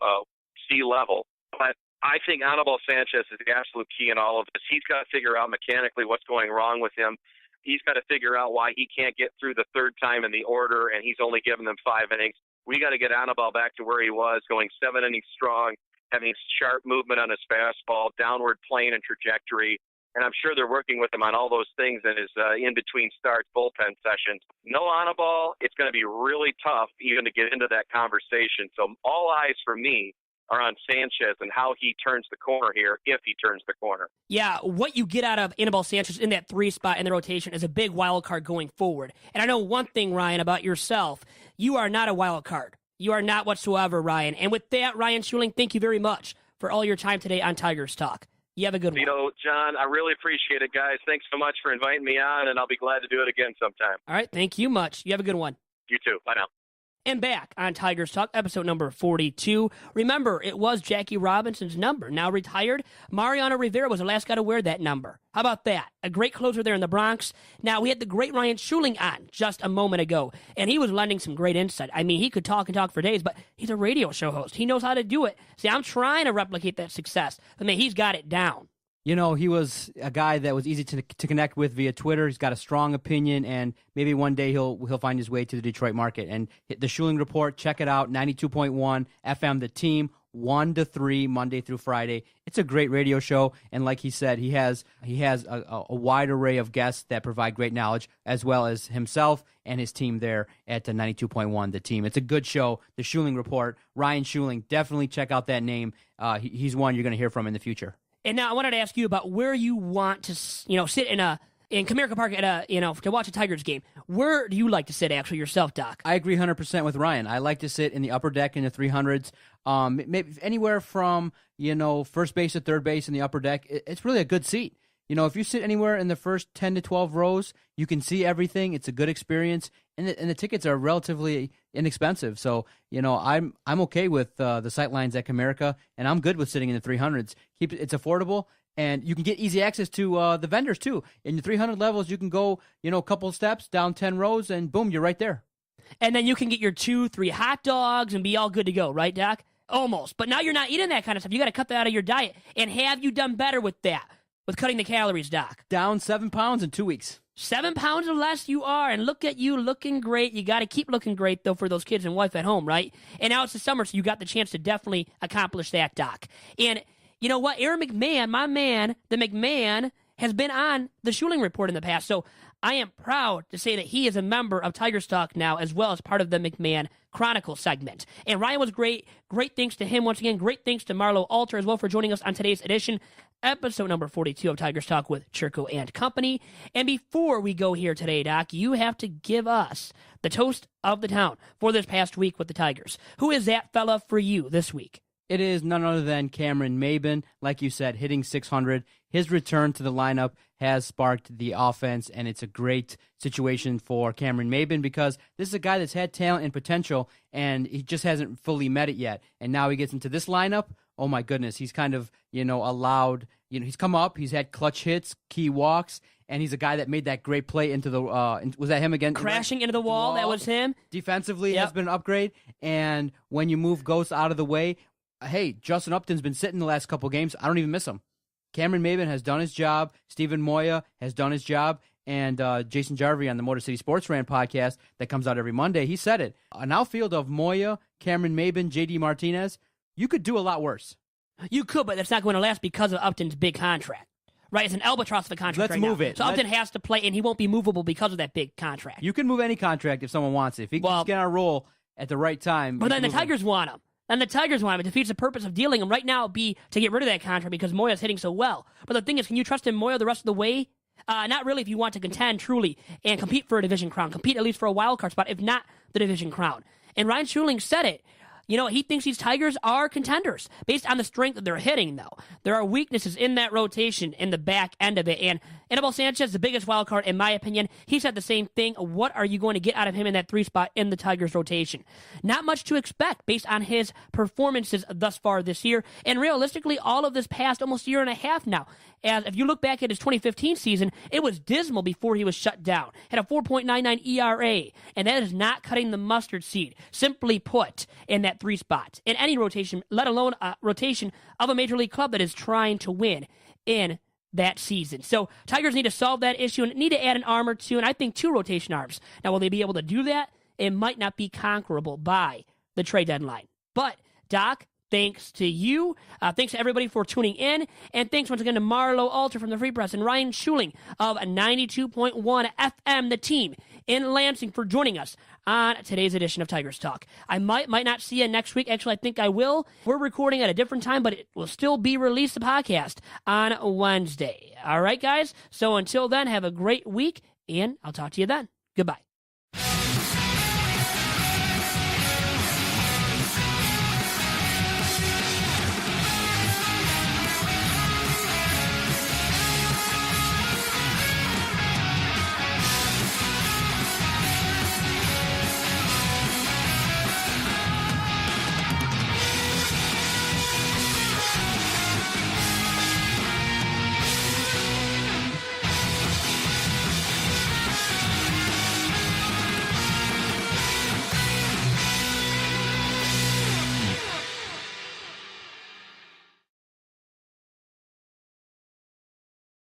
sea level. But I think Anibal Sanchez is the absolute key in all of this. He's got to figure out mechanically what's going wrong with him. He's got to figure out why he can't get through the 3rd time in the order, and he's only given them 5 innings. We got to get Anibal back to where he was, going 7 innings strong, having sharp movement on his fastball, downward plane and trajectory. And I'm sure they're working with him on all those things in his in-between starts bullpen sessions. No Anibal, it's going to be really tough even to get into that conversation. So all eyes for me are on Sanchez and how he turns the corner here, if he turns the corner. Yeah, what you get out of Anibal Sanchez in that 3 spot in the rotation is a big wild card going forward. And I know one thing, Ryan, about yourself. You are not a wild card. You are not whatsoever, Ryan. And with that, Ryan Schuiling, thank you very much for all your time today on Tigers Talk. You have a good one. John, I really appreciate it, guys. Thanks so much for inviting me on, and I'll be glad to do it again sometime. All right, thank you much. You have a good one. You too. Bye now. And back on Tigers Talk, episode number 42. Remember, it was Jackie Robinson's number. Now retired, Mariano Rivera was the last guy to wear that number. How about that? A great closer there in the Bronx. Now, we had the great Ryan Schuiling on just a moment ago, and he was lending some great insight. I mean, he could talk and talk for days, but he's a radio show host. He knows how to do it. See, I'm trying to replicate that success. I mean, he's got it down. You know, he was a guy that was easy to connect with via Twitter. He's got a strong opinion, and maybe one day he'll find his way to the Detroit market. And the Schuiling Report, check it out, 92.1 FM, The Team, 1 to 3, Monday through Friday. It's a great radio show, and like he said, he has a wide array of guests that provide great knowledge, as well as himself and his team there at the 92.1 The Team. It's a good show, the Schuiling Report. Ryan Schuiling, definitely check out that name. He's one you're going to hear from in the future. And now I wanted to ask you about where you want to, sit in Comerica Park at to watch a Tigers game. Where do you like to sit actually yourself, Doc? I agree 100% with Ryan. I like to sit in the upper deck in the 300s. Maybe anywhere from, first base to third base in the upper deck. It's really a good seat. If you sit anywhere in the first 10 to 12 rows, you can see everything. It's a good experience, and the tickets are relatively inexpensive. So, I'm okay with the sight lines at Comerica, and I'm good with sitting in the 300s. It's affordable, and you can get easy access to the vendors too. In the 300 levels, you can go, a couple steps down 10 rows, and boom, you're right there. And then you can get your 2-3 hot dogs and be all good to go, right, Doc? Almost. But now you're not eating that kind of stuff. You got to cut that out of your diet. And have you done better with that? With cutting the calories, Doc? Down 7 pounds in 2 weeks. 7 pounds or less you are, and look at you looking great. You got to keep looking great, though, for those kids and wife at home, right? And now it's the summer, so you got the chance to definitely accomplish that, Doc. And you know what? Aaron McMahon, my man, the McMahon, has been on the Schuiling Report in the past. So I am proud to say that he is a member of Tigers Talk now, as well as part of the McMahon Chronicle segment. And Ryan was great. Great thanks to him once again. Great thanks to Marlowe Alter as well for joining us on today's edition, episode number 42 of Tigers Talk with Chirco and Company. And before we go here today, Doc, you have to give us the toast of the town for this past week with the Tigers. Who is that fella for you this week? It is none other than Cameron Maybin, like you said, hitting 600. His return to the lineup has sparked the offense, and it's a great situation for Cameron Maybin because this is a guy that's had talent and potential, and he just hasn't fully met it yet. And now he gets into this lineup. Oh, my goodness. He's kind of, allowed, he's come up. He's had clutch hits, key walks, and he's a guy that made that great play into the, was that him again? Crashing into the wall, that was him. Defensively, has been an upgrade. And when you move Ghost out of the way, hey, Justin Upton's been sitting the last couple games. I don't even miss him. Cameron Maybin has done his job. Stephen Moya has done his job. And Jason Jarvie on the Motor City Sports Rant podcast that comes out every Monday, he said it. An outfield of Moya, Cameron Maybin, J.D. Martinez, you could do a lot worse. You could, but that's not going to last because of Upton's big contract. Right? It's an albatross of a contract Let's move it. So Upton has to play, and he won't be movable because of that big contract. You can move any contract if someone wants it. If he can just get on a roll at the right time. But then the Tigers want him. And the Tigers want him. It defeats the purpose of dealing him. Right now, it'd be to get rid of that contract because Moya's hitting so well. But the thing is, can you trust him, Moya, the rest of the way? Not really if you want to contend truly and compete for a division crown. Compete at least for a wild card spot, if not the division crown. And Ryan Schuiling said it. He thinks these Tigers are contenders based on the strength that they're hitting, though. There are weaknesses in that rotation in the back end of it. And Anibal Sanchez, the biggest wild card, in my opinion, he said the same thing. What are you going to get out of him in that 3 spot in the Tigers rotation? Not much to expect based on his performances thus far this year. And realistically, all of this past almost year and a half now. As if you look back at his 2015 season, it was dismal before he was shut down. Had a 4.99 ERA, and that is not cutting the mustard seed, simply put, in that 3 spot. In any rotation, let alone a rotation of a major league club that is trying to win in that season. So Tigers need to solve that issue and need to add an arm or two, and I think 2 rotation arms. Now, will they be able to do that? It might not be conquerable by the trade deadline. But, Doc, thanks to you. Thanks to everybody for tuning in. And thanks once again to Marlowe Alter from the Free Press and Ryan Schuiling of 92.1 FM, the team in Lansing, for joining us on today's edition of Tigers Talk. I might not see you next week. Actually, I think I will. We're recording at a different time, but it will still be released, the podcast, on Wednesday. All right, guys? So until then, have a great week, and I'll talk to you then. Goodbye.